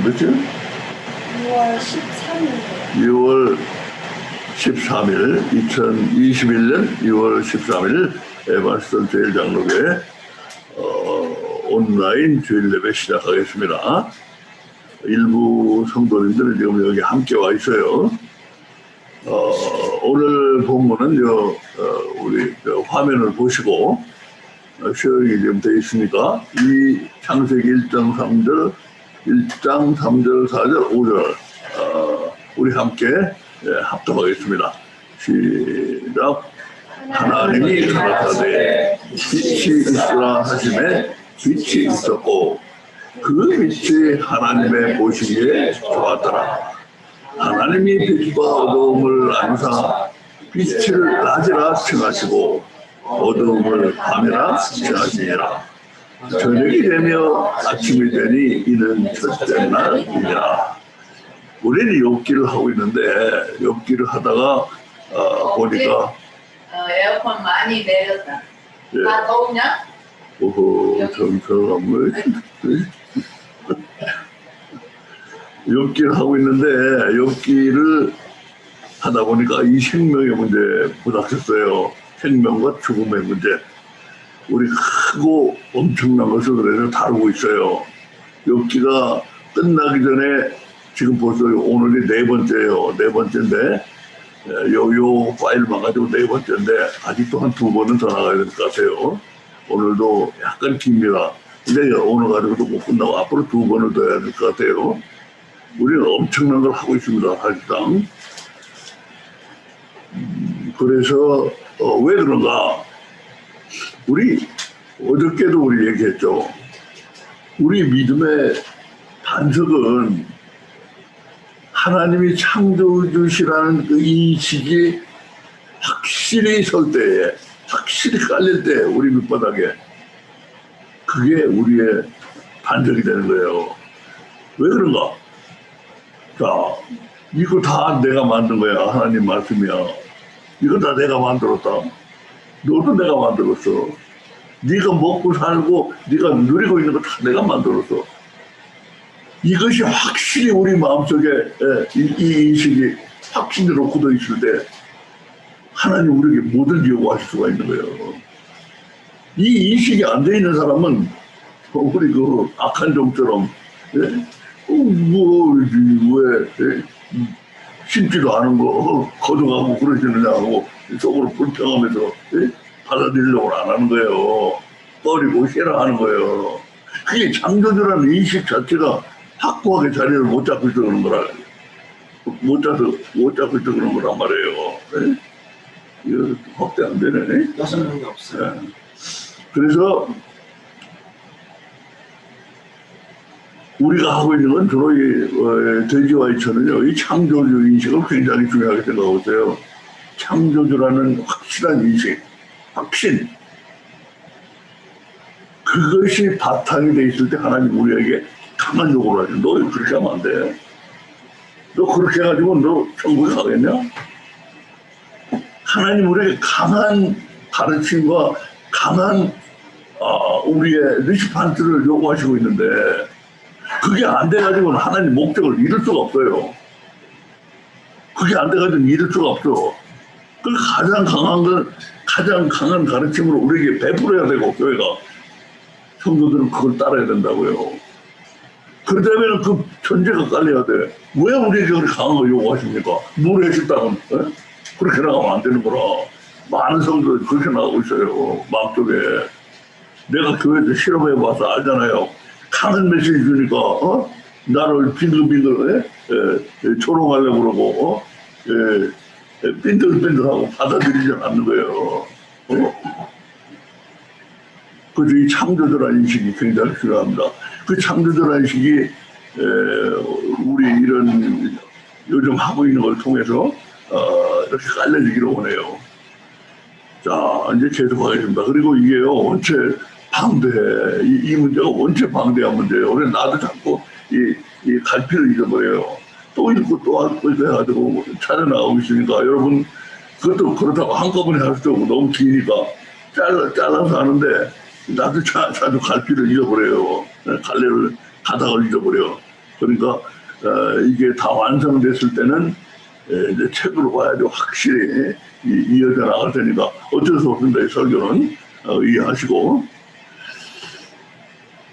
그렇죠? 6월 13일이에요. 6월 13일, 2021년 6월 13일 에반스턴 제일장로교회 온라인 주일 예배 시작하겠습니다. 일부 성도님들은 지금 여기 함께 와 있어요. 오늘 본문은 우리 화면을 보시고 쉐어링이 지금 되어 있으니까 이 창세기 1장 3절, 4절, 5절 우리 함께 합독하겠습니다. 시작. 하나님이 가라사대 빛이 있으라 하심에 빛이 있었고 그 빛이 하나님의 보시기에 좋았더라. 하나님이 빛과 어두움을 안사 빛을 낮이라 칭하시고 어두움을 밤이라 칭하시니라. 저녁이 되며 아침이 되니 이는 첫째 날이니라. 우리는 욥기를 하고 있는데 욥기를 하다가 보니까 에어컨 많이 내렸다. 예. 다 더우냐? 오호 저가 뭐 욥기를 하고 있는데 욥기를 하다 보니까 이 생명의 문제 부닥쳤어요. 생명과 죽음의 문제. 우리 크고 엄청난 것을 그래서 다루고 있어요. 욥기가 끝나기 전에 지금 벌써 오늘이 네 번째예요. 네 번째인데 요 파일만 가지고 네 번째인데 아직도 한 두 번은 더 나가야 될 것 같아요. 오늘도 약간 깁니다. 근데 오늘 가지고도 못 끝나고 앞으로 두 번을 더 해야 될 것 같아요. 우리는 엄청난 걸 하고 있습니다. 사실상. 그래서 왜 그런가? 우리 어저께도 우리 얘기했죠. 우리 믿음의 반석은 하나님이 창조주시라는 그 인식이 확실히 설 때에, 확실히 깔릴 때 우리 밑바닥에 그게 우리의 반석이 되는 거예요. 왜 그런가? 자, 이거 다 내가 만든 거야. 하나님 말씀이야. 이거 다 내가 만들었다. 너도 내가 만들었어. 네가 먹고 살고 네가 누리고 있는 거 다 내가 만들었어. 이것이 확실히 우리 마음속에 이 인식이 확신으로 굳어 있을 때 하나님 우리에게 뭐든지 요구하실 수가 있는 거예요. 이 인식이 안 돼 있는 사람은 우리 그 악한 종처럼 왜 심지도 않은 거 거둬가고 그러시느냐 하고 속으로 불평하면서 받아들이려고 안 하는 거예요. 버리고 싫어하는 거예요. 그게 창조주라는 인식 자체가 확고하게 자리를 못 잡고 있어 그런 거라. 못 잡고 있어 그런 거란 말이에요. 이거 확대 안 되네. 6명이 없어요. 그래서 우리가 하고 있는 건 주로 이 돼지와 이처는요, 이 창조주 인식을 굉장히 중요하게 생각하고 있어요. 창조주라는 확실한 인식, 확신. 그것이 바탕이 돼 있을 때 하나님 우리에게 강한 요구를 하죠. 너 그렇게 하면 안 돼. 너 그렇게 해가지고 너 천국에 가겠냐? 하나님 우리에게 강한 가르침과 강한 우리의 리스판트를 요구하시고 있는데 그게 안 돼가지고는 하나님 목적을 이룰 수가 없어요. 그게 안 돼가지고는 이룰 수가 없어. 그 가장 강한 가르침으로 우리에게 베풀어야 되고 교회가 성도들은 그걸 따라야 된다고요. 그러려면 그 전제가 깔려야 돼. 왜 우리에게 그렇게 강한 걸 요구하십니까? 뭘 해줬다고 그렇게 나가면 안 되는 거라. 많은 성도들이 그렇게 나가고 있어요. 마음속에. 내가 교회에서 실험해봐서 알잖아요. 강한 메시지 주니까 나를 빙글빙글 조롱하려고 그러고 빈들빈들하고 받아들이지 않는 거예요. 그래서 이 창조주라는 인식이 굉장히 중요합니다. 그 창조주라는 인식이 우리 이런 요즘 하고 있는 걸 통해서 이렇게 깔려지기를 원해요. 자, 이제 계속하겠습니다. 그리고 이게요, 원체 방대해. 이 문제가 원체 방대한 문제예요. 그래서 나도 자꾸 이 갈피를 잃어버려요. 또 읽고 또 해가지고 찾아나가고 있으니까 여러분 그것도 그렇다고 한꺼번에 할 수도 없고 너무 기니까 잘라서 하는데 나도 자주 갈피를 잃어버려요. 갈래를 가닥을 잃어버려. 그러니까 이게 다 완성됐을 때는 이제 책으로 봐야죠. 확실히 이어져 나갈 테니까 어쩔 수 없습니다. 이 설교는 이해하시고.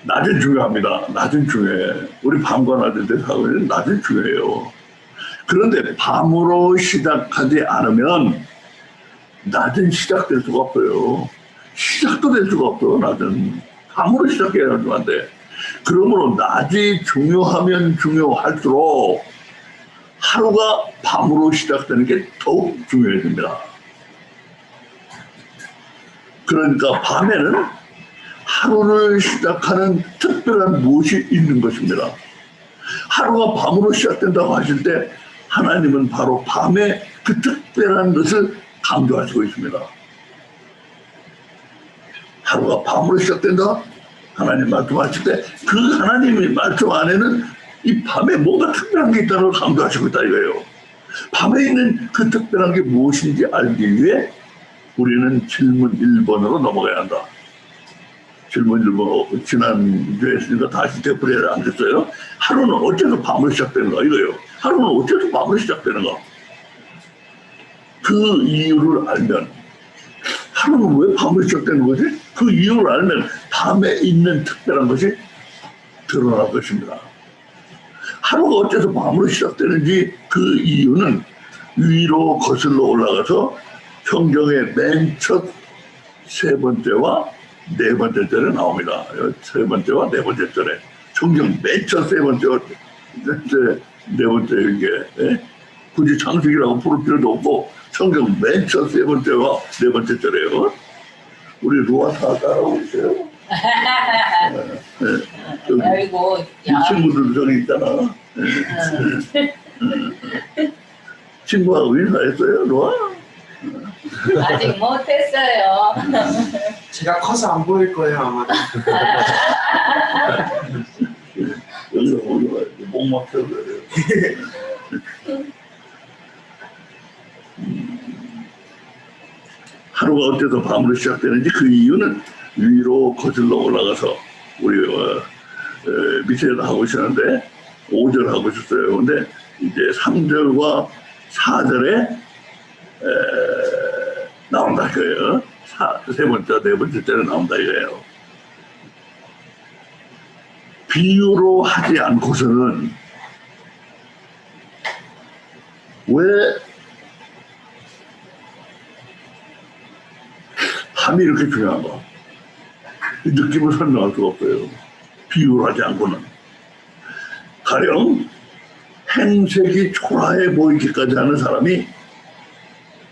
낮은 중요합니다. 낮은 중요해. 우리 밤과 낮은 데 사고는 낮은 중요해요. 그런데 밤으로 시작하지 않으면 낮은 시작될 수가 없어요. 시작도 될 수가 없어. 낮은 밤으로 시작해야 안 돼. 그러므로 낮이 중요하면 중요할수록 하루가 밤으로 시작되는 게 더욱 중요해집니다. 그러니까 밤에는 하루를 시작하는 특별한 무엇이 있는 것입니다. 하루가 밤으로 시작된다고 하실 때 하나님은 바로 밤에 그 특별한 것을 강조하시고 있습니다. 하루가 밤으로 시작된다? 하나님 말씀하실 때 그 하나님의 말씀 안에는 이 밤에 뭔가 특별한 게 있다는 걸 강조하시고 있다 이거예요. 밤에 있는 그 특별한 게 무엇인지 알기 위해 우리는 질문 1번으로 넘어가야 한다. 질문 1번 지난주에 했으니까 다시 되풀이를 안 됐어요. 하루는 어째서 밤으로 시작되는가 이거예요. 하루는 어째서 밤으로 시작되는가. 그 이유를 알면 하루는 왜 밤으로 시작되는 거지? 그 이유를 알면 밤에 있는 특별한 것이 드러날 것입니다. 하루가 어째서 밤으로 시작되는지 그 이유는 위로 거슬러 올라가서 성경의 맨 첫 세 번째와 네 번째 절에 나옵니다. 세 번째와 네 번째 절에 성경 맨 첫 세 번째와 네 번째 이게 굳이 창세기라고 부를 필요도 없고 성경 맨 첫 세 번째와 네 번째 절에요. 우리 루아 다 따라오고 있어요. 아이고, 이 친구들 저기 있잖아. 친구하고 인사했어요, 루아? 아직 못했어요. 제가 커서 안 보일 거예요 아마. 여기서 올라가야 돼. 목 막혀서 그래요. 하루가 어째서 밤으로 시작되는지 그 이유는 위로 거슬러 올라가서 우리 밑에다 하고 있었는데 5절 하고 있었어요. 근데 이제 3절과 4절에 나온다 이거예요. 세 번째, 네 번째 절에 나온다 이거예요. 비유로 하지 않고서는 왜 밤이 이렇게 중요한가? 이 느낌을 설명할 수가 없어요. 비유를 하지 않고는. 가령 행색이 초라해 보이기까지 하는 사람이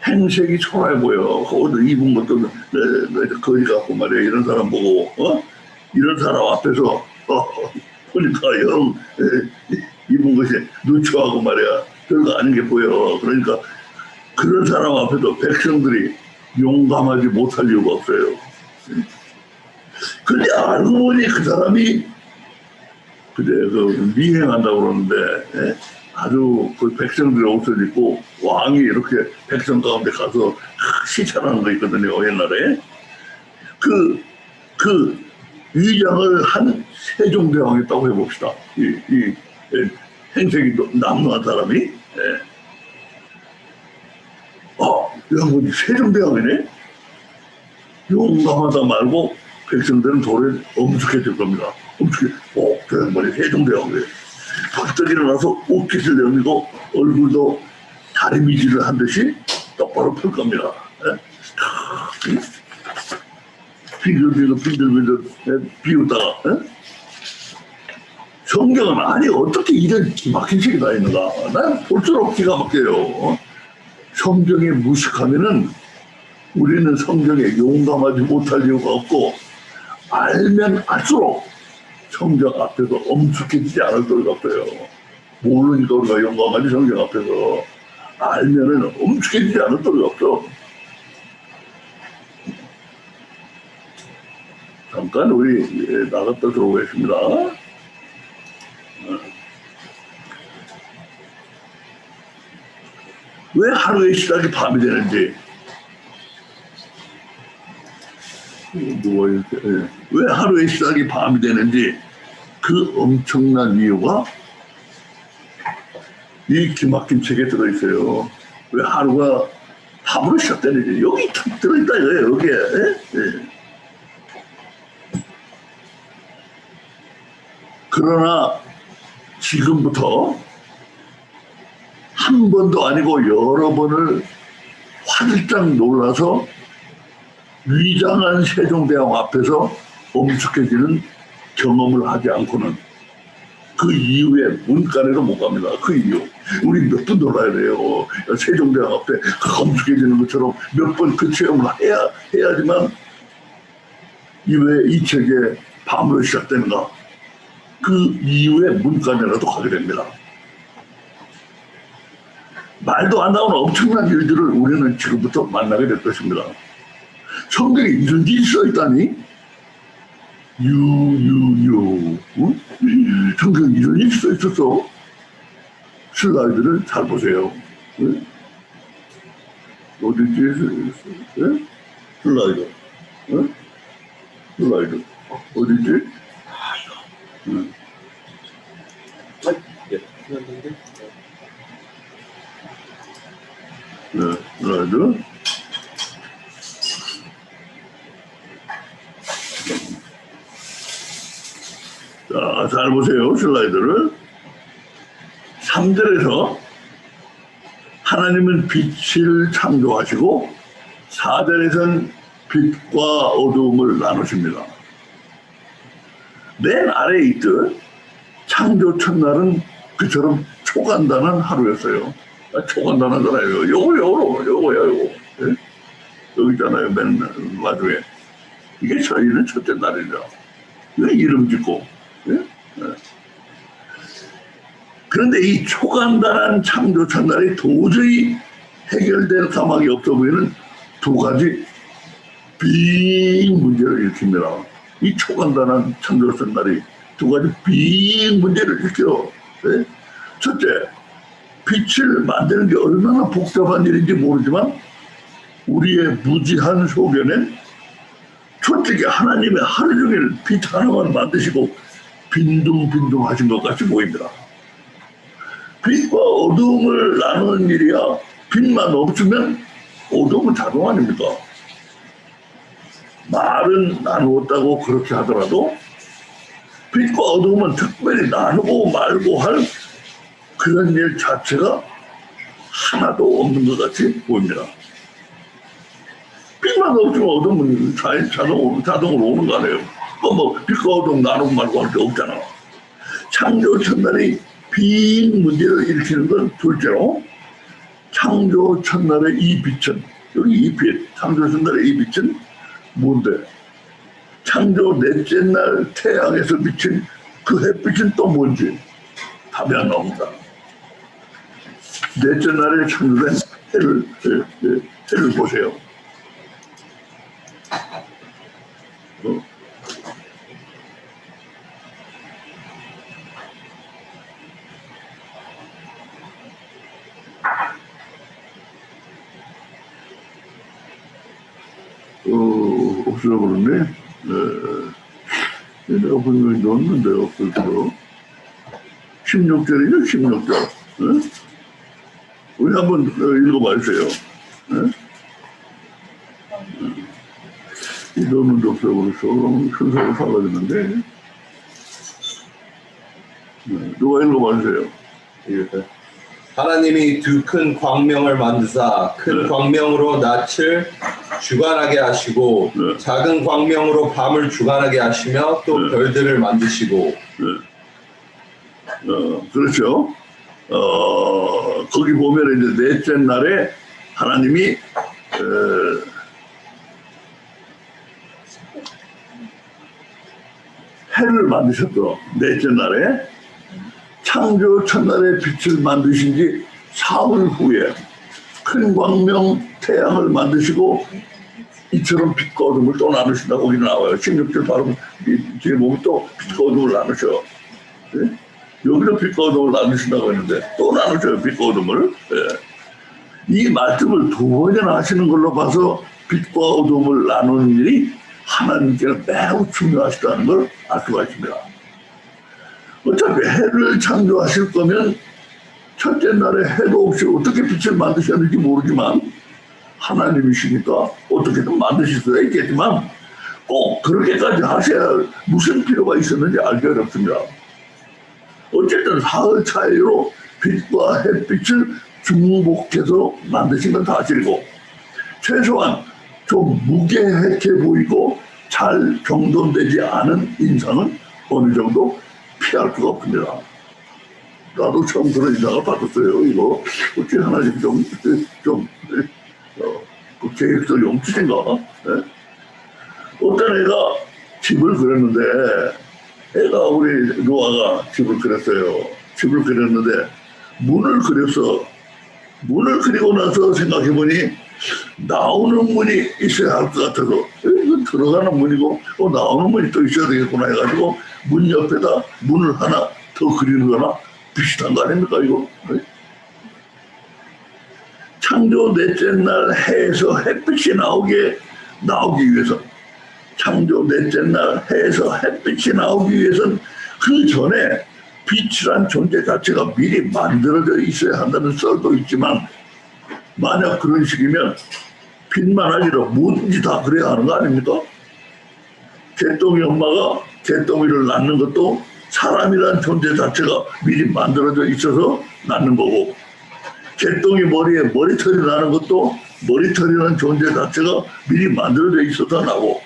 행색이 초라해 보여. 옷을 입은 것도 거지 같고 말이야. 이런 사람 보고 이런 사람 앞에서 보니까 영 입은 것이 누추하고 말이야. 별거 아닌 게 보여. 그러니까 그런 사람 앞에서 백성들이 용감하지 못할 이유가 없어요. 근데 알고 보니 그 사람이 그 미행한다고 그러는데 아주 그 백성들의 옷을 입고 왕이 이렇게 백성 가운데 가서 시찰하는 거 있거든요. 옛날에 그 위장을 한 세종대왕이었다고 해봅시다. 이 행색이 남루한 사람이 양반이 세종대왕이네? 용감하다 말고 백성들은 돌에 엄숙해질 겁니다. 엄숙해. 저 양반이 세종대왕이래. 벌떡 일어나서 옷깃을 내밀고 얼굴도 다리미질을 한 듯이 똑바로 펼 겁니다. 빙글빙글 비웃다가 성경은 아니 어떻게 이런 기막힌 책이 다 있는가. 난 볼수록 기가 막혀요. 성경에 무식하면은 우리는 성경에 용감하지 못할 이유가 없고 알면 알수록 성경 앞에서 엄숙해지지 않을 수가 없어요. 모르니까 우리가 용감하지 성경 앞에서 알면은 엄숙해지지 않을 수가 없어. 잠깐 우리 나갔다 들어오겠습니다. 왜 하루의 시작이 밤이 되는지 왜 하루의 시작이 밤이 되는지 그 엄청난 이유가 이 기막힌 책에 들어있어요. 왜 하루가 답으로 시작되는지 여기 탁 들어있다 이거예요. 여기에. 예? 그러나 지금부터 한 번도 아니고 여러 번을 화들짝 놀라서 위장한 세종대왕 앞에서 엄숙해지는 경험을 하지 않고는 그 이후에 문간에도 못 갑니다. 그 이후. 우리 몇 번 놀아야 돼요. 세종대왕 앞에 엄숙해지는 것처럼 몇 번 그 체험을 해야지만 왜 이 책의 밤으로 시작되는가. 그 이후에 문간에라도 가게 됩니다. 말도 안 나오는 엄청난 일들을 우리는 지금부터 만나게 될 것입니다. 성경에 이런 일이 써있다니? 응? 성경에 이런 일이 써있었어? 슬라이드를 잘 보세요. 응? 어디지? 응? 슬라이드. 응? 슬라이드. 어디지? 응. 네, 슬라이드. 자, 잘 보세요. 슬라이드를. 3절에서 하나님은 빛을 창조하시고 4절에서는 빛과 어두움을 나누십니다. 맨 아래에 있듯 창조 첫날은 그처럼 초간단한 하루였어요. 초간단하잖아요. 요거야. 예? 여기 있잖아요. 맨 마주에. 이게 저희는 첫째 날이죠. 이거 이름 짓고. 예? 예. 그런데 이 초간단한 창조 첫날이 도저히 해결될 가망이 없어 보이는 두 가지 빅 문제를 일으킵니다. 이 초간단한 창조 첫날이 두 가지 빅 문제를 일으켜요. 네? 첫째, 빛을 만드는 게 얼마나 복잡한 일인지 모르지만 우리의 무지한 소견엔 솔직히 하나님의 하루 종일 빛 하나만 만드시고 빈둥빈둥 하신 것 같이 보입니다. 빛과 어두움을 나누는 일이야. 빛만 없으면 어두움은 자동 아닙니까? 말은 나누었다고 그렇게 하더라도 빛과 어두움은 특별히 나누고 말고 할 그런 일 자체가 하나도 없는 것 같이 보입니다. 빛만 없으면 어두움은 자동으로 오는 거 아니에요. 뭐 빛과 어두움 나누고 말고 할 게 없잖아. 창조 첫날이 빈 문제를 일으키는 건 둘째로 창조 첫날의 이 빛은 여기 이 빛, 창조 첫날의 이 빛은 뭔데? 창조 넷째 날 태양에서 비친 그 햇빛은 또 뭔지 답이 안 나옵니다. 넷째 날에 창조된 해를 보세요. 없어버렸네. 내가 분명히 넣었는데 없어서 16절이죠, 16절. 네? 우리 한번 읽어봐 주세요. 네? 이 넣었는데 없어버렸어. 순서가 사라졌는데. 네. 누가 읽어봐 주세요. 하나님이 두 큰 광명을 만드사 큰 광명으로 낯을 주관하게 하시고 작은 광명으로 밤을 주관하게 하시며 또 별들을 만드시고. 그렇죠. 거기 보면 이제 넷째 날에 하나님이 해를 만드셨죠. 넷째 날에 창조 첫날에 빛을 만드신 지 사흘 후에 큰 광명 태양을 만드시고 이처럼 빛과 어둠을 또 나누신다고 거기 나와요. 16절 바로 뒤에 보면 또 빛과 어둠을 나누셔. 네? 여기도 빛과 어둠을 나누신다고 했는데 또 나누셔요. 빛과 어둠을. 네. 이 말씀을 두 번이나 하시는 걸로 봐서 빛과 어둠을 나누는 일이 하나님께는 매우 중요하시다는 걸 알 수가 있습니다. 어차피 해를 창조하실 거면 첫째 날에 해도 없이 어떻게 빛을 만드셨는지 모르지만 하나님이시니까 어떻게든 만드실 수가 있겠지만 꼭 그렇게까지 하셔야 할 무슨 필요가 있었는지 알기 어렵습니다. 어쨌든 사흘 차이로 빛과 햇빛을 중복해서 만드신 건 사실이고 최소한 좀 무계획해 보이고 잘 정돈되지 않은 인상은 어느 정도 피할 수가 없습니다. 나도 처음 그런 인상을 받았어요. 이거 어찌 하나님 그 계획성이 없으신가? 네? 어떤 애가 집을 그렸는데 애가 우리 노아가 집을 그렸어요. 집을 그렸는데 문을 그렸어. 문을 그리고 나서 생각해보니 나오는 문이 있어야 할 것 같아서 이건 들어가는 문이고 나오는 문이 또 있어야 되겠구나 해가지고 문 옆에다 문을 하나 더 그리는 거나 비슷한 거 아닙니까 이거? 창조 넷째 날 해에서 햇빛이 나오기 위해서 창조 넷째 날 해에서 햇빛이 나오기 위해서는 그 전에 빛이란 존재 자체가 미리 만들어져 있어야 한다는 썰도 있지만 만약 그런 식이면 빛만 아니라 뭐든지 다 그래야 하는 거 아닙니까? 개똥이 엄마가 개똥이를 낳는 것도 사람이란 존재 자체가 미리 만들어져 있어서 낳는 거고 개똥이 머리에 머리털이 나는 것도 머리털이라는 존재 자체가 미리 만들어져 있어서 나고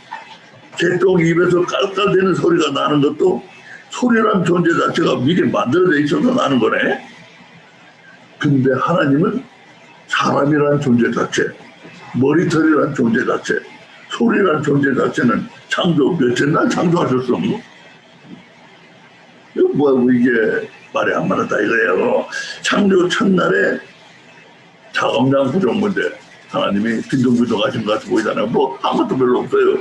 개똥이 입에서 깔깔대는 소리가 나는 것도 소리란 존재 자체가 미리 만들어져 있어서 나는 거네. 근데 하나님은 사람이란 존재 자체, 머리털이란 존재 자체, 소리란 존재 자체는 창조 몇째 날 창조하셨어. 이거 뭐야 이게 말이 안 맞았다 이거예요. 창조 첫날에 작업량 부족 문제, 하나님이 빈둥빈둥하신 것 같이 보이잖아요. 뭐 아무것도 별로 없어요.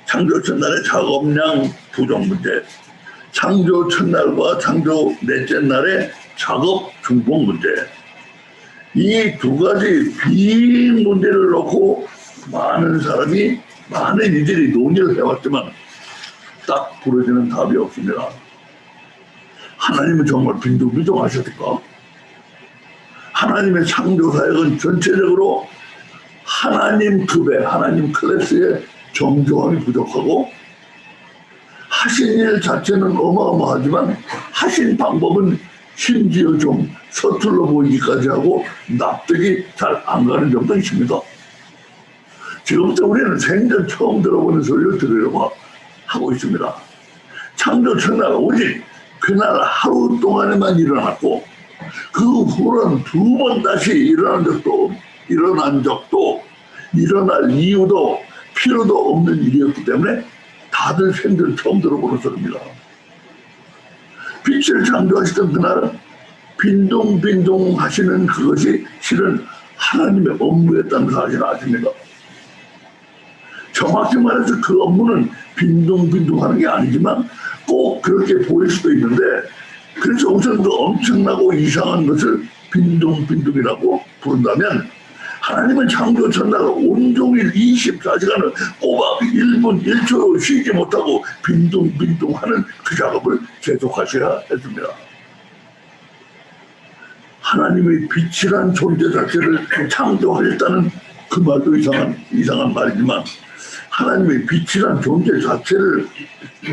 창조 첫날에 작업량 부족 문제, 창조 첫날과 창조 넷째 날에 작업 중복 문제, 이 두 가지 빈 문제를 놓고 많은 사람이 많은 이들이 논의를 해왔지만 딱 부러지는 답이 없습니다. 하나님은 정말 빈둥빈둥하셨을까? 하나님의 창조 사역은 전체적으로 하나님 급의 하나님 클래스의 정교함이 부족하고 하신 일 자체는 어마어마하지만 하신 방법은 심지어 좀 서툴러 보이기까지 하고 납득이 잘 안 가는 점도 있습니다. 지금부터 우리는 생전 처음 들어보는 소리를 들으려고 하고 있습니다. 창조 첫날 오직 그날 하루 동안에만 일어났고 그 후로는 두 번 다시 일어난 적도 일어날 이유도 필요도 없는 일이었기 때문에 다들 생전 처음 들어보는 소리입니다. 빛을 창조하시던 그날은 빈둥빈둥 하시는 그것이 실은 하나님의 업무였다는 사실을 아십니까? 정확히 말해서 그 업무는 빈둥빈둥 하는 게 아니지만 꼭 그렇게 보일 수도 있는데 그래서 우선 그 엄청나고 이상한 것을 빈둥빈둥이라고 부른다면 하나님은 창조 첫날 온종일 24시간을 꼬박 1분 1초 쉬지 못하고 빈둥빈둥 하는 그 작업을 계속하셔야 했습니다. 하나님의 빛이란 존재 자체를 창조하셨다는 그 말도 이상한 말이지만 하나님의 빛이란 존재 자체를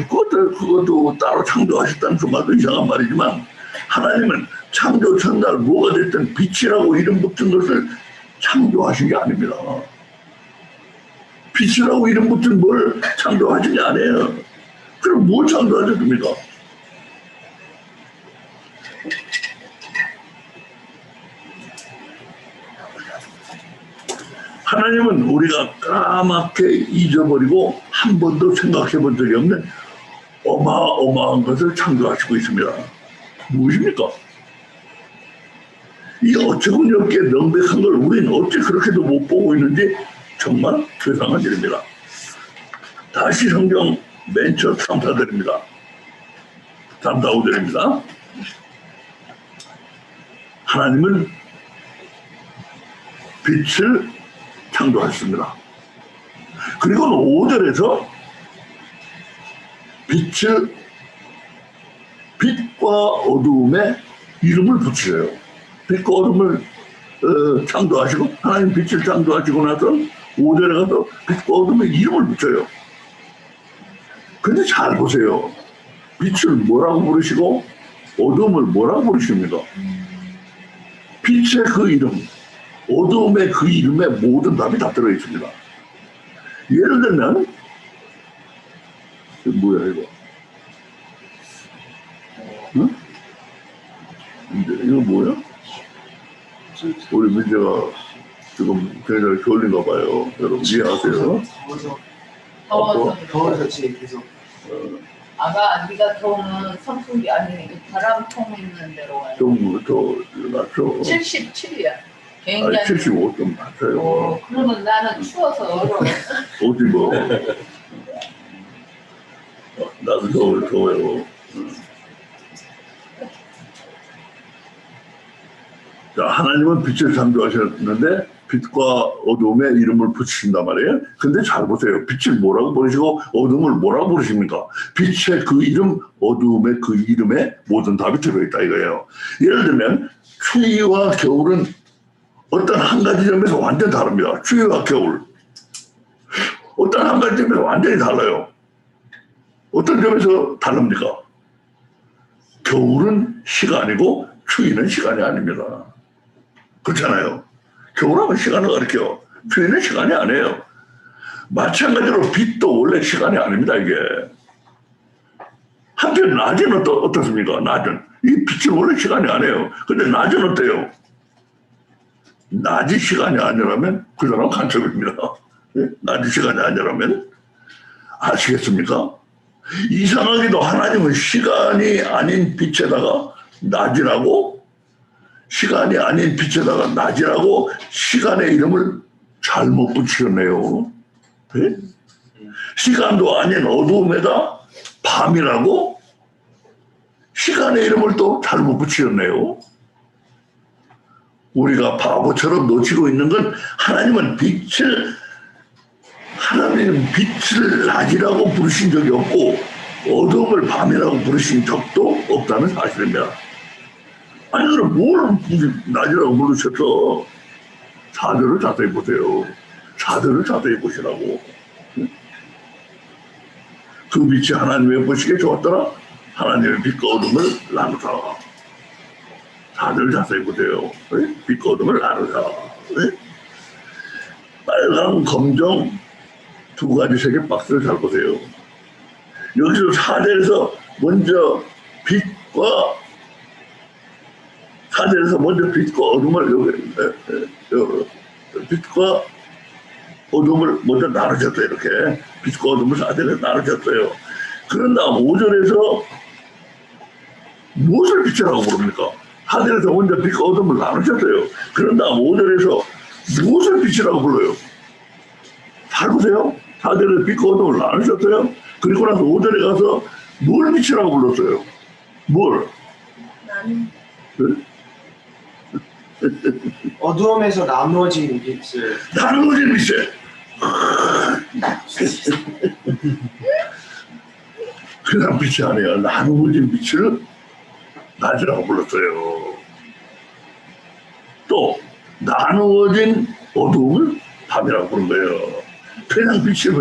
그것도 따로 창조하셨다는 그 말도 이상한 말이지만 하나님은 창조 첫날 뭐가 됐든 빛이라고 이름 붙은 것을 창조하신 게 아닙니다. 빛이라고 이름 붙은 뭘 창조하신 게 아니에요. 그럼 뭘 창조하셨습니까? 하나님은 우리가 까맣게 잊어버리고 한 번도 생각해 본 적이 없는 어마어마한 것을 창조하시고 있습니다. 무엇입니까? 이 어처구니없게 명백한 걸 우리는 어찌 그렇게도 못 보고 있는지 정말 괴상한 일입니다. 다시 성경 맨 첫 탐사드립니다. 5절입니다. 하나님은 빛을 창조하셨습니다. 그리고 5절에서 빛과 어두움에 이름을 붙이세요. 빛과 어둠을 창조하시고 하나님 빛을 창조하시고 나서 5절에 가서 빛과 어둠의 이름을 붙여요. 근데 잘 보세요. 빛을 뭐라고 부르시고 어둠을 뭐라고 부르십니까? 빛의 그 이름, 어둠의 그 이름에 모든 답이 다 들어있습니다. 예를 들면 이거 뭐야 이거? 응? 이거 뭐야? 우리 민재가 지금 굉장히 졸린가 봐요. 여러분 이해하세요? 더워서 지금 계속. 아가 네가 더우면 선풍기 아니 바람통 있는 데로 가요. 좀 더 낮죠? 77이야. 굉장히. 75 좀 낮아요. 그러면 나는 추워서 얼어. 어디 뭐? 나도 더워요. 자, 하나님은 빛을 창조하셨는데 빛과 어둠의 이름을 붙이신단 말이에요. 근데 잘 보세요. 빛을 뭐라고 부르시고 어둠을 뭐라고 부르십니까? 빛의 그 이름, 어둠의 그 이름에 모든 답이 들어있다 이거예요. 예를 들면 추위와 겨울은 어떤 한 가지 점에서 완전 다릅니다. 추위와 겨울. 어떤 한 가지 점에서 완전히 달라요. 어떤 점에서 다릅니까? 겨울은 시간이고 추위는 시간이 아닙니다. 그렇잖아요. 겨울하면 시간을 가리켜. 추위는 시간이 아니에요. 마찬가지로 빛도 원래 시간이 아닙니다, 이게. 한편 낮은 어떻습니까? 낮은. 이 빛은 원래 시간이 아니에요. 근데 낮은 어때요? 낮이 시간이 아니라면 그 사람 간첩입니다. 낮이 시간이 아니라면. 아시겠습니까? 이상하게도 하나님은 시간이 아닌 빛에다가 낮이라고 시간이 아닌 빛에다가 낮이라고 시간의 이름을 잘못 붙이셨네요. 네? 시간도 아닌 어두움에다 밤이라고 시간의 이름을 또 잘못 붙이셨네요. 우리가 바보처럼 놓치고 있는 건 하나님은 빛을 낮이라고 부르신 적이 없고 어둠을 밤이라고 부르신 적도 없다는 사실입니다. 아니 그럼 뭘 낮이라고 부르셨어? 4절을 자세히 보세요. 4절을 자세히 보시라고. 그 빛이 하나님의 보시기에 좋았더라. 하나님의 빛과 어둠을 나누사. 4절 자세히 보세요. 빛과 어둠을 나누사. 빨강, 검정 두 가지 색의 박스를 잘 보세요. 여기서 4절에서 먼저 빛과 어둠을 빛과 어둠을 먼저 나누셨어요. 이렇게 빛과 어둠을 4절에서 나누셨어요. 그런 다음 5절에서 무엇을 빛이라고 부릅니까? 4절에서 먼저 빛과 어둠을 나누셨어요. 그런 다음 5절에서 무엇을 빛이라고 불러요? 잘 보세요. 4절에서 빛과 어둠을 나누셨어요. 그리고 나서 5절에 가서 뭘 빛이라고 불렀어요? 뭘? 나는 어두움에서 나누어진 빛을. 나누어진 빛에. 그냥 빛이 아니에요. 나누어진 빛을 낮이라고 불렀어요. 또 나누어진 어두움을 밤이라고 부른 거예요. 그냥 빛이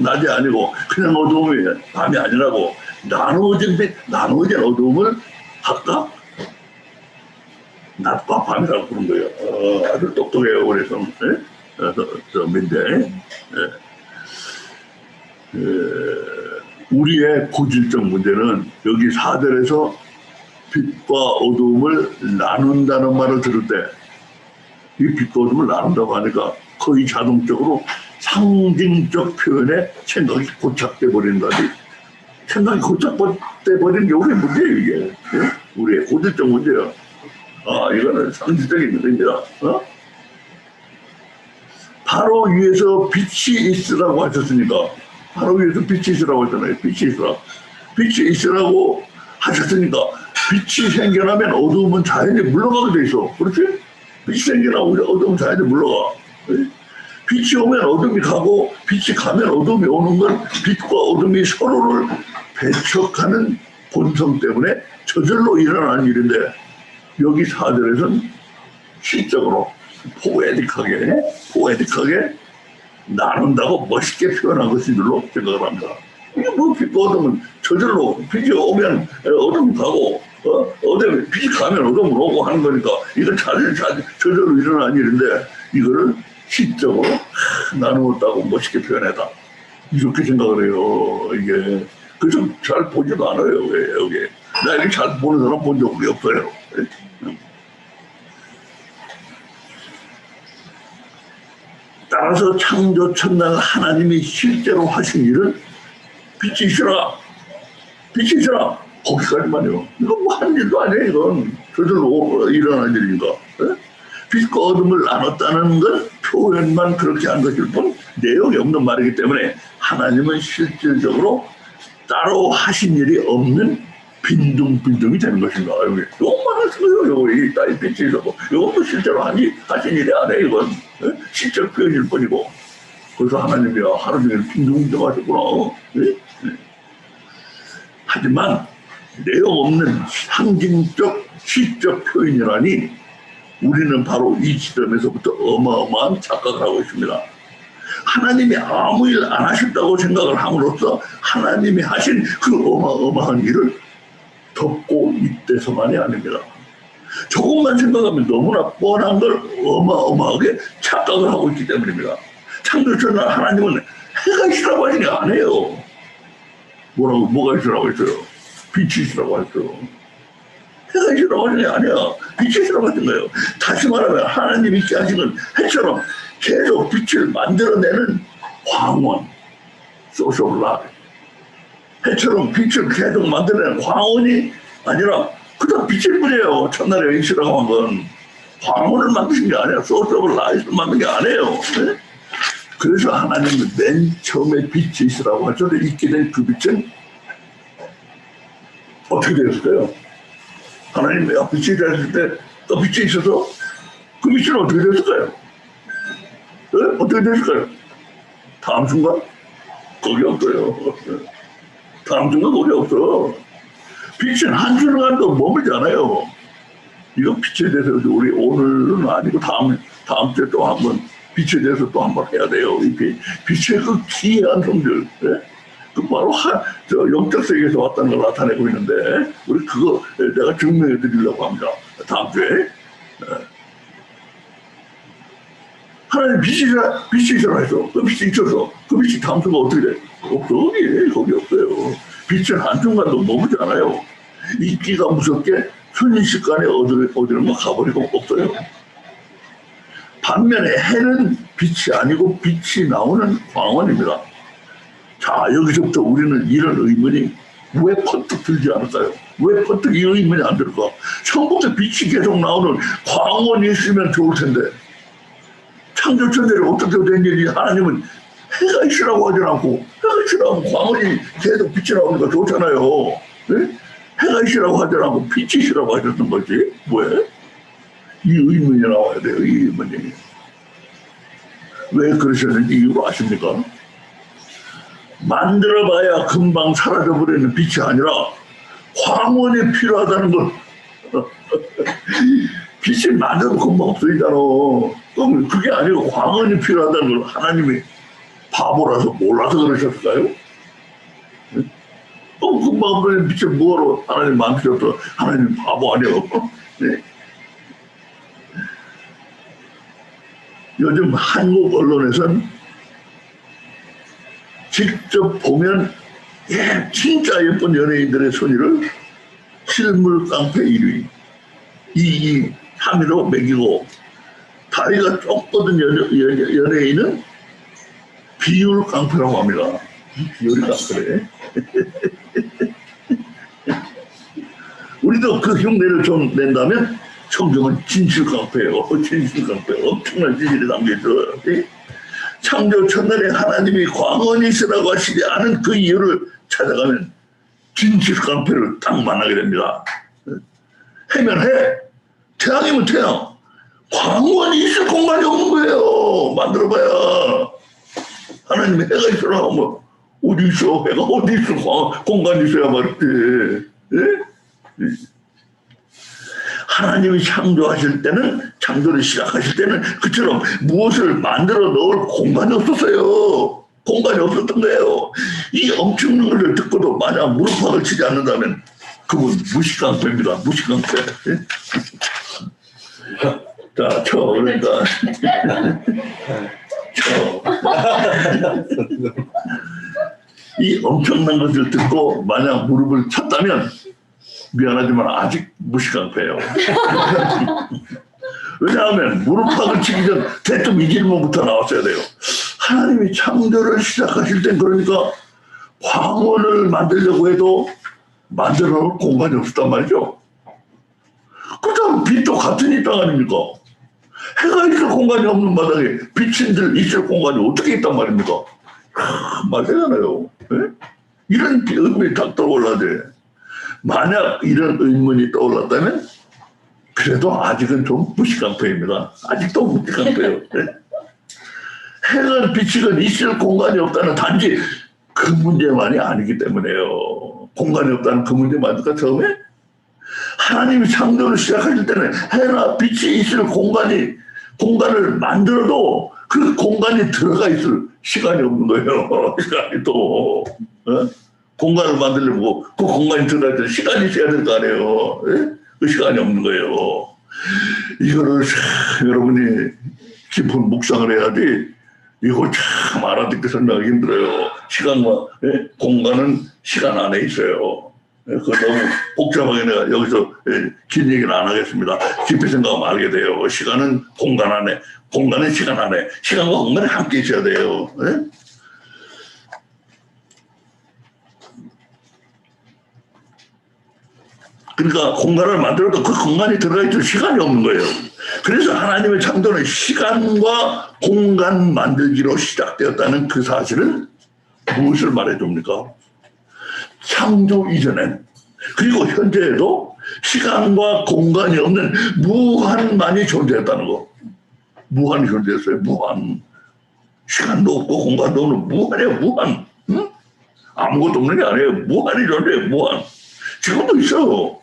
낮이 아니고 그냥 어두움이 밤이 아니라고 나누어진 빛, 나누어진 어두움을 각각 낮과 밤이라고 부른 거예요. 아주 똑똑해요. 그래서 민재. 우리의 고질적 문제는 여기 4절에서 빛과 어두움을 나눈다는 말을 들을 때 이 빛과 어둠을 나눈다고 하니까 거의 자동적으로 상징적 표현에 생각이 고착돼 버린다지. 생각이 고착돼 버린 게 우리의 문제예요, 이게. 우리의 고질적 문제야. 이거는 상징적인 문제입니다. 바로 위에서 빛이 있으라고 하셨으니까, 바로 위에서 빛이 있으라고 했잖아요. 빛이 있으라. 빛이 있으라고 하셨으니까, 빛이 생겨나면 어두움은 자연히 물러가게 돼 있어. 그렇지? 빛이 생겨나면 어두움은 자연히 물러가. 빛이 오면 어둠이 가고, 빛이 가면 어둠이 오는 건 빛과 어둠이 서로를 배척하는 본성 때문에 저절로 일어나는 일인데, 여기 4절에서는 시적으로 포에틱하게 나눈다고 멋있게 표현한 것인 줄로 생각을 합니다. 이게 뭐 빛과 어둠은 저절로 빛이 오면 어둠 가고 어둠 빛이 가면 어둠은 오고 하는 거니까 이건 저절로 일어난 일인데 이거를 시적으로 나누었다고 멋있게 표현했다. 이렇게 생각을 해요. 이게 그래서 잘 보지도 않아요. 왜 여기 나 이렇게 잘 보는 사람 본 적이 없어요. 따라서 창조 첫날 하나님이 실제로 하신 일은 빛이 있으라 거기까지만요. 이건 뭐 한 일도 아니에요. 이건 저절로 일어난 일인가. 빛과 어둠을 나눴다는 건 표현만 그렇게 한 것일 뿐 내용이 없는 말이기 때문에 하나님은 실질적으로 따로 하신 일이 없는 빈둥빈둥이 되는 것인가. 여기 이것만 하세요. 여기 따위 빛이 있어도 이것도 실제로 하신 일이 아니에요. 이건 실제 표현일 뿐이고 그래서 하나님이 하루 종일 빈둥빈둥 하셨구나. 하지만 내용 없는 상징적 시적 표현이라니 우리는 바로 이 지점에서부터 어마어마한 착각을 하고 있습니다. 하나님이 아무 일 안 하셨다고 생각을 함으로써 하나님이 하신 그 어마어마한 일을 덮고 있대서만이 아닙니다. 조금만 생각하면 너무나 뻔한 걸 어마어마하게 착각을 하고 있기 때문입니다. 창조 첫날 하나님은 해가 있으라고 하시니 안 해요. 뭐가 있으라고 했어요? 빛이 있으라고 했어요. 해가 있으라고 하시니 아니야. 빛이 있으라고 하신 거예요. 다시 말하면 하나님이 있게 하신 건 해처럼 계속 빛을 만들어내는 광원, source of light. 해처럼 빛을 계속 만들어내는 광원이 아니라 그냥 빛일 뿐이에요. 첫날에 있으라고 한 건 광원을 만드신 게 아니라 source of light을 만든 게 아니에요. 네? 그래서 하나님은 맨 처음에 빛이 있으라고 할 때 있게 된 그 빛은 어떻게 되었을까요? 하나님이 빛이 됐을 때 또 빛이 있어서 그 빛은 어떻게 됐을까요? 네? 어떻게 됐을까요? 다음 순간? 거기 없어요. 다음 순간 거기 없어. 빛은 한 순간도 머물지 않아요. 이거 빛에 대해서 우리 오늘은 아니고 다음 주에 또 한번 빛에 대해서 또 한번 해야 돼요. 이 빛의 그 기이한 성질. 네? 그 바로 영적 세계에서 왔다는 걸 나타내고 있는데 우리 그거 내가 증명해 드리려고 합니다. 다음 주에. 네. 하나님 빛이 있으라 해서 그 빛이 있어서 그 빛이 다음 순간 어떻게 돼? 없어. 거기 없어요. 빛은 한순간도 머무지 않아요. 있기가 무섭게 순식간에 어디로 막 가버리고 없어요. 반면에 해는 빛이 아니고 빛이 나오는 광원입니다. 자, 여기서부터 우리는 이런 의문이 왜 퍼뜩 들지 않을까요? 왜 퍼뜩 이 의문이 안 들까? 처음부터 빛이 계속 나오는 광원이 있으면 좋을 텐데 창조 천지를 어떻게 된 일이 하나님은 해가 있으라고 하지 않고 해가 있으라고 광원이 계속 빛이 나오니까 좋잖아요. 네? 해가 있으라고 하지 않고 빛이 있으라고 하셨던 거지. 왜? 이 의문이 나와야 돼요. 이 의문이. 왜 그러셨는지 이유가 아십니까? 만들어봐야 금방 사라져버리는 빛이 아니라 광원이 필요하다는 걸 빛을 만들어도 금방 없어지잖아. 그럼 그게 아니고 광원이 필요하다는 걸 하나님이 바보라서 몰라서 그러셨을까요? 금방 없어지는 빛을 뭐하러 하나님 만드셨어? 하나님 바보 아니에요? 네? 요즘 한국 언론에선 직접 보면 진짜 예쁜 연예인들의 순위를 실물 깡패 1위, 2위, 3위로 매기고 다리가 좁거든 연예인은 비율 깡패라고 합니다. 비율이 깡패래. 우리도 그 흉내를 좀 낸다면 성경은 진실 깡패예요. 진실 깡패. 엄청난 진실이 담겨있어요. 창조 첫날에 하나님이 광원이 있으라고 하시지 않은 그 이유를 찾아가면 진실 깡패를 딱 만나게 됩니다. 해면 해, 태양이면 태양. 광원이 있을 공간이 없는 거예요. 만들어봐야. 하나님이 해가 있으라고 하면 어디 있어? 해가 어디 있어? 공간이 있어야 말이지. 네? 하나님이 창조하실 때는, 창조를 시작하실 때는 그처럼 무엇을 만들어 넣을 공간이 없었어요. 공간이 없었던 거예요. 이 엄청난 것을 듣고도 만약 무릎팍을 치지 않는다면 그분 무식강패입니다. 무식강패. 자, 그러니까 이 엄청난 것을 듣고 만약 무릎을 쳤다면 미안하지만 아직 무식강패예요. 왜냐하면 무릎팍을 치기 전 대뜸 이 질문부터 나왔어야 돼요. 하나님이 창조를 시작하실 땐 그러니까 광원을 만들려고 해도 만들어 놓을 공간이 없었단 말이죠. 그렇다면 빛도 같은 이 땅 아닙니까? 해가 있을 공간이 없는 바닥에 빛이 있을 공간이 어떻게 있단 말입니까? 말되잖아요. 이런 의문이 딱 떠올라야 돼. 만약 이런 의문이 떠올랐다면 그래도 아직은 좀 무식강패입니다. 아직도 무식강패예요. 해가 빛이건 있을 공간이 없다는 단지 그 문제만이 아니기 때문에요. 공간이 없다는 그 문제만일까 처음에? 하나님이 창조를 시작하실 때는 해나 빛이 있을 공간을 만들어도 그 공간이 들어가 있을 시간이 없는 거예요. 시간이 또. 공간을 만들려고 그 공간이 들어갈 때 시간이 있어야 될 거 아니에요. 그 시간이 없는 거예요. 이거를 여러분이 깊은 묵상을 해야지 이거 참 알아듣기 설명하기 힘들어요. 시간과 공간은 시간 안에 있어요. 그거 너무 복잡하게 내가 여기서 긴 얘기는 안 하겠습니다. 깊이 생각하면 알게 돼요. 시간은 공간 안에, 공간은 시간 안에, 시간과 공간이 함께 있어야 돼요. 그러니까 공간을 만들어도 그 공간이 들어가 있을 시간이 없는 거예요. 그래서 하나님의 창조는 시간과 공간 만들기로 시작되었다는 그 사실은 무엇을 말해줍니까? 창조 이전엔 그리고 현재에도 시간과 공간이 없는 무한만이 존재했다는 거. 무한이 존재했어요. 무한. 시간도 없고 공간도 없는 무한이에요. 무한. 응? 아무것도 없는 게 아니에요. 무한이 존재해요. 무한. 지금도 있어요.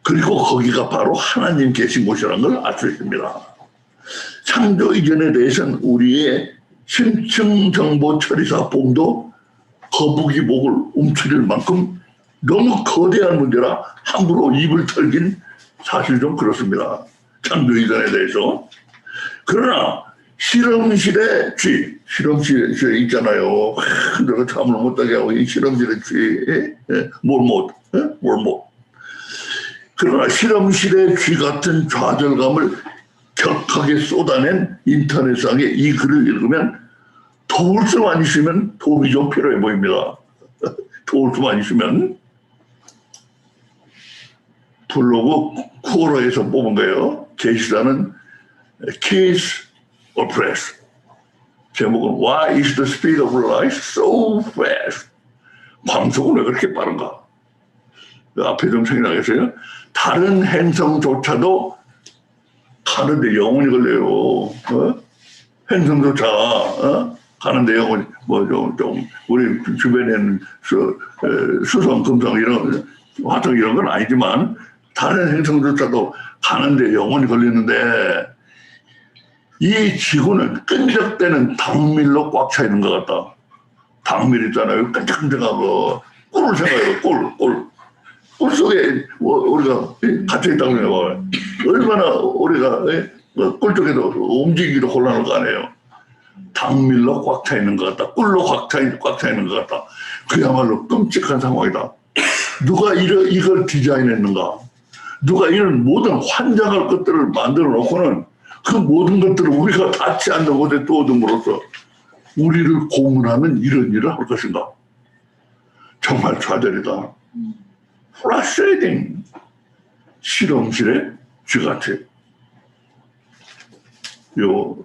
그리고 거기가 바로 하나님 계신 곳이라는 걸 알 수 있습니다. 창조 이전에 대해서는 우리의 심층 정보 처리사 봄도 거북이목을 움츠릴 만큼 너무 거대한 문제라 함부로 입을 털긴 사실 좀 그렇습니다. 창조 이전에 대해서. 그러나 실험실의 쥐, 실험실에 있잖아요. 내가 참을 못하게 하고 이 실험실의 쥐, 몰못. 그러나 실험실의 쥐 같은 좌절감을 격하게 쏟아낸 인터넷상에 이 글을 읽으면 도울 수만 있으면 도움이 좀 필요해 보입니다. 도울 수만 있으면. 블로그 쿠어로에서 뽑은 거예요. 게시자는 Kiss or Press. 제목은 Why is the speed of light so fast? 광속은 왜 그렇게 빠른가? 앞에 좀 생각나겠어요? 다른 행성조차도 가는데 영혼이 걸려요. 행성조차 가는데 영혼이 좀 우리 주변에는 수성, 금성 이런 화성 이런 건 아니지만 다른 행성조차도 가는데 영혼이 걸리는데 이 지구는 끈적대는 당밀로 꽉 차 있는 것 같다. 당밀 있잖아요. 끈적끈적하고 꿀을 생각해요. 꿀 속에 우리가 갇혀 있다고 해요. 얼마나 우리가 꿀 쪽에도 움직이기도 곤란한 거 아니에요. 당밀로 꽉 차 있는 것 같다. 꿀로 꽉 차 있는 것 같다. 그야말로 끔찍한 상황이다. 누가 이걸 디자인했는가? 누가 이런 모든 환장할 것들을 만들어 놓고는 그 모든 것들을 우리가 닿지 않는 곳에 둬둠으로써 우리를 고문하는 이런 일을 할 것인가? 정말 좌절이다. frustrating. 실험실의 쥐같이. 요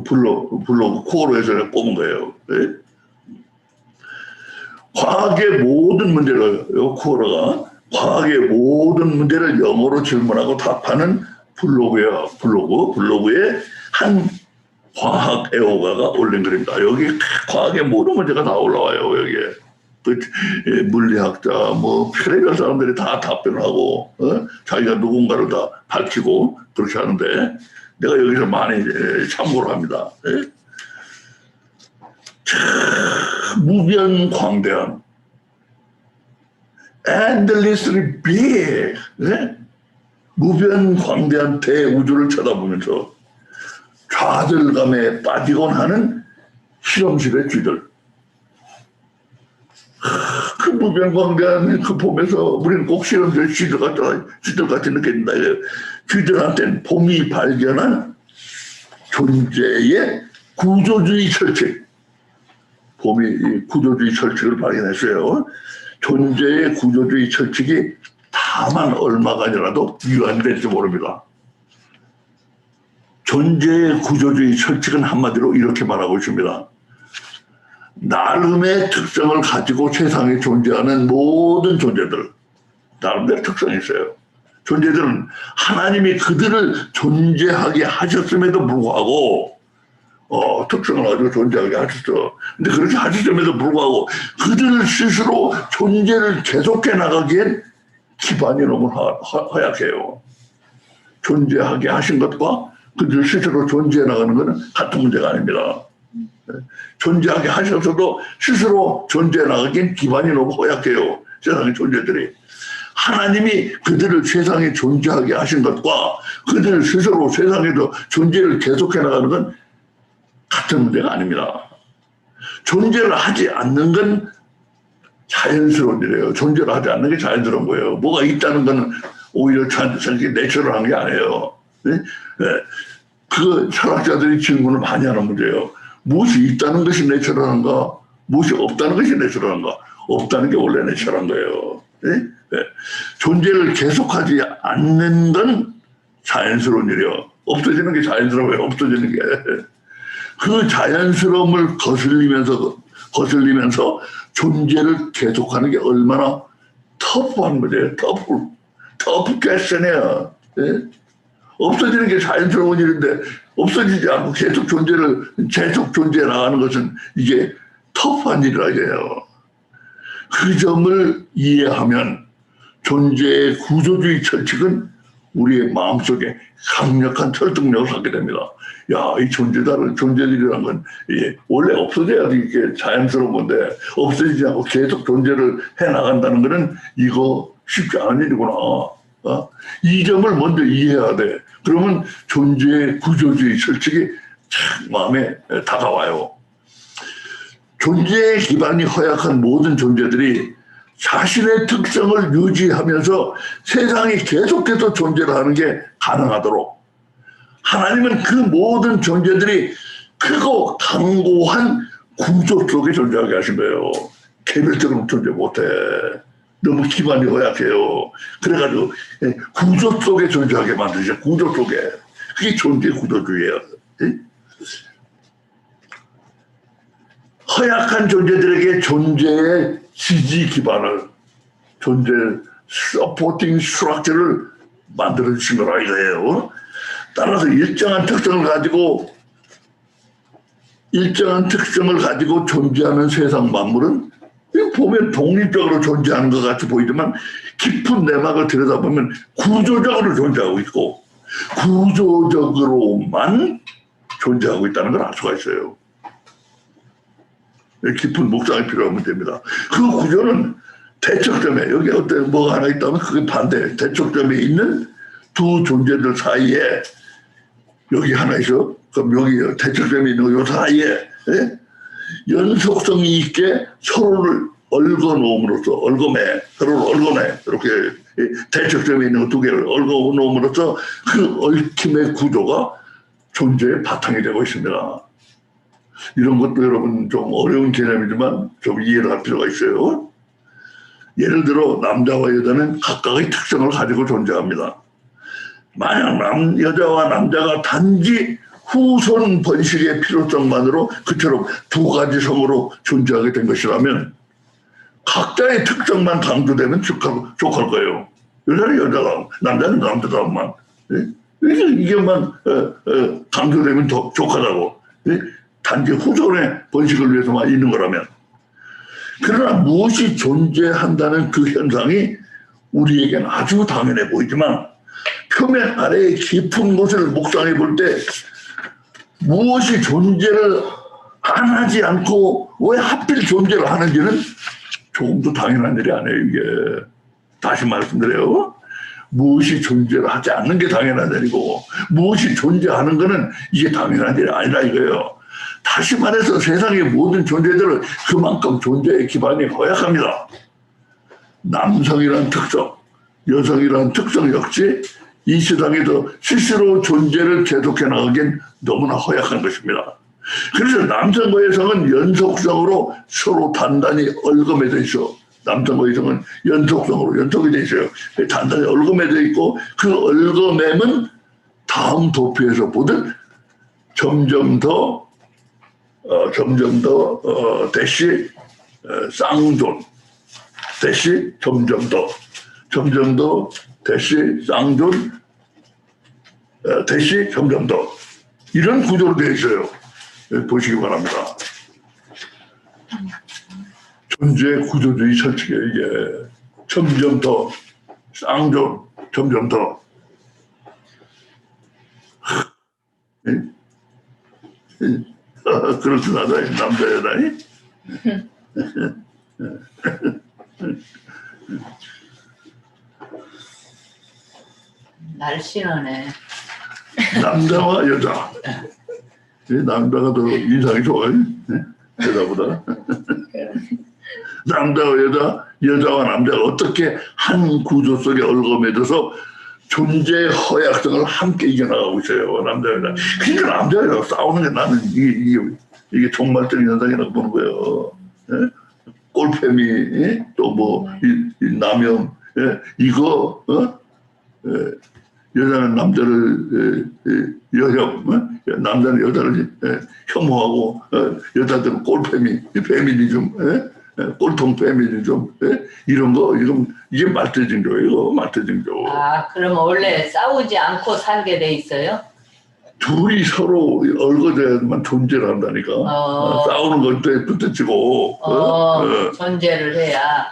블로그 코어로에서 뽑은 거예요. 네? 과학의 모든 문제를 요 코어로가 과학의 모든 문제를 영어로 질문하고 답하는 블로그예요. 블로그에 한 과학 애호가가 올린 글입니다. 여기 과학의 모든 문제가 다 올라와요. 여기에. 물리학자, 뭐 별의별 사람들이 다 답변하고 자기가 누군가를 다 밝히고 그렇게 하는데 내가 여기서 많이 참고를 합니다. 무변광대한 endlessly big 무변광대한 대우주를 쳐다보면서 좌절감에 빠지곤 하는 실험실의 쥐들. 그 무변광대한 그 보면서 우리는 꼭 실험실의 쥐들 같이 느낀다. 쥐들한테는 봄이 발견한 존재의 구조주의 철칙. 봄이 구조주의 철칙을 발견했어요. 존재의 구조주의 철칙이 다만 얼마가 아니라도 유한이 될지 모릅니다. 존재의 구조주의 철칙은 한마디로 이렇게 말하고 있습니다. 나름의 특성을 가지고 세상에 존재하는 모든 존재들, 나름대로 특성이 있어요. 존재들은 하나님이 그들을 존재하게 하셨음에도 불구하고 특성을 가지고 존재하게 하셨어. 근데 그렇게 하셨음에도 불구하고 그들 스스로 존재를 계속해 나가기엔 기반이 너무 허약해요. 존재하게 하신 것과 그들 스스로 존재해 나가는 것은 같은 문제가 아닙니다. 존재하게 하셔서도 스스로 존재해 나가기엔 기반이 너무 허약해요. 세상의 존재들이. 하나님이 그들을 세상에 존재하게 하신 것과 그들 스스로 세상에서 존재를 계속해 나가는 건 같은 문제가 아닙니다. 존재를 하지 않는 건 자연스러운 일이에요. 존재를 하지 않는 게 자연스러운 거예요. 뭐가 있다는 건 오히려 자연스럽게 내추럴한 게 아니에요. 네? 네. 그 철학자들이 질문을 많이 하는 문제예요. 무엇이 있다는 것이 내추럴한가? 무엇이 없다는 것이 내추럴한가? 없다는 게 원래 내추럴한 거예요. 네? 네. 존재를 계속하지 않는 건 자연스러운 일이에요. 없어지는 게 자연스러워요. 없어지는 게. 그 자연스러움을 거슬리면서 존재를 계속하는 게 얼마나 터프한 거죠. 터프 퀘스천이야. 네? 없어지는 게 자연스러운 일인데 없어지지 않고 계속 존재해 나가는 것은 이게 터프한 일이라 해요. 그 점을 이해하면 존재의 구조주의 철칙은 우리의 마음속에 강력한 설득력을 갖게 됩니다. 야, 이 존재들이란 건 원래 없어져야 이게 자연스러운 건데 없어지지 않고 계속 존재를 해나간다는 것은 이거 쉽지 않은 일이구나. 이 점을 먼저 이해해야 돼. 그러면 존재의 구조주의 철칙이 참 마음에 다가와요. 존재의 기반이 허약한 모든 존재들이 자신의 특성을 유지하면서 세상에 계속해서 존재를 하는 게 가능하도록 하나님은 그 모든 존재들이 크고 강고한 구조 속에 존재하게 하신 거예요. 개별적으로 존재 못해. 너무 기반이 허약해요. 그래가지고 구조 속에 존재하게 만드죠. 구조 속에. 그게 존재 구조주의예요. 허약한 존재들에게 존재의 지지 기반을, 존재 서포팅 스트럭처를 만들어 주신 거라 이거예요. 따라서 일정한 특성을 가지고 존재하는 세상 만물은 보면 독립적으로 존재하는 것 같이 보이지만 깊은 내막을 들여다보면 구조적으로 존재하고 있고 구조적으로만 존재하고 있다는 걸 알 수가 있어요. 깊은 묵상이 필요한 문제입니다. 그 구조는 대척점에, 여기 어떤 뭐가 하나 있다면 그게 반대, 대척점에 있는 두 존재들 사이에 여기 하나 있어. 그럼 여기 대척점에 있는 요 사이에 연속성이 있게 서로를 서로를 얽어내 이렇게 대척점에 있는 두 개를 얽어놓음으로써 그 얽힘의 구조가 존재의 바탕이 되고 있습니다. 이런 것도 여러분 좀 어려운 개념이지만 좀 이해를 할 필요가 있어요. 예를 들어 남자와 여자는 각각의 특성을 가지고 존재합니다. 만약 여자와 남자가 단지 후손 번식의 필요성만으로 그처럼 두 가지 성으로 존재하게 된 것이라면 각자의 특성만 강조되면 족할 거예요. 여자는 여자가, 남자는 남자다만. 이게만 강조되면 족하다고. 단지 후손의 번식을 위해서만 있는 거라면. 그러나 무엇이 존재한다는 그 현상이 우리에게는 아주 당연해 보이지만 표면 아래의 깊은 곳을 묵상해 볼 때 무엇이 존재를 안 하지 않고 왜 하필 존재를 하는지는 조금도 당연한 일이 아니에요. 이게 다시 말씀드려요. 무엇이 존재를 하지 않는 게 당연한 일이고 무엇이 존재하는 거는 이게 당연한 일이 아니라 이거예요. 다시 말해서 세상의 모든 존재들은 그만큼 존재의 기반이 허약합니다. 남성이란 특성, 여성이란 특성 역시 이 세상에서 스스로 존재를 계속해 나가기엔 너무나 허약한 것입니다. 그래서 남성과 여성은 연속성으로 서로 단단히 얽어매져 있어. 남성과 여성은 연속성으로 연속이 돼 있어요. 단단히 얽어매져 있고 그 얽어매면 다음 도표에서 보듯 점점 더 대시 쌍존 대시 점점 더 대시 쌍존 대시 점점 더 이런 구조로 되어 있어요. 보시기 바랍니다. 존재의 구조주의 철칙이에요. 이게 점점 더 쌍존 점점 더 그렇긴 하다. 남자 여자니 날씬하네. 남자와 여자. 남자가 더 인상이 좋아요. 여자보다. 남자와 여자와 남자가 어떻게 한 구조 속에 얽어매져서 존재의 허약성을 함께 이겨나가고 있어요. 남자 여자. 그러니까 남자 여자가 싸우는 게 나는 이게 종말적인 현상이라고 보는 거예요. 꼴패미 또 뭐 남염 이거 여자는 남자를 여혐, 남자는 여자를 혐오하고 여자들은 꼴패미, 페미니즘, 꼴통 페미니즘 이런 거 이게 말대징조예요. 말대징조. 아, 그럼 원래 싸우지 않고 살게 돼 있어요? 둘이 서로 얽어져야만 존재를 한다니까. 싸우는 것에 부딪히고 존재를 해야.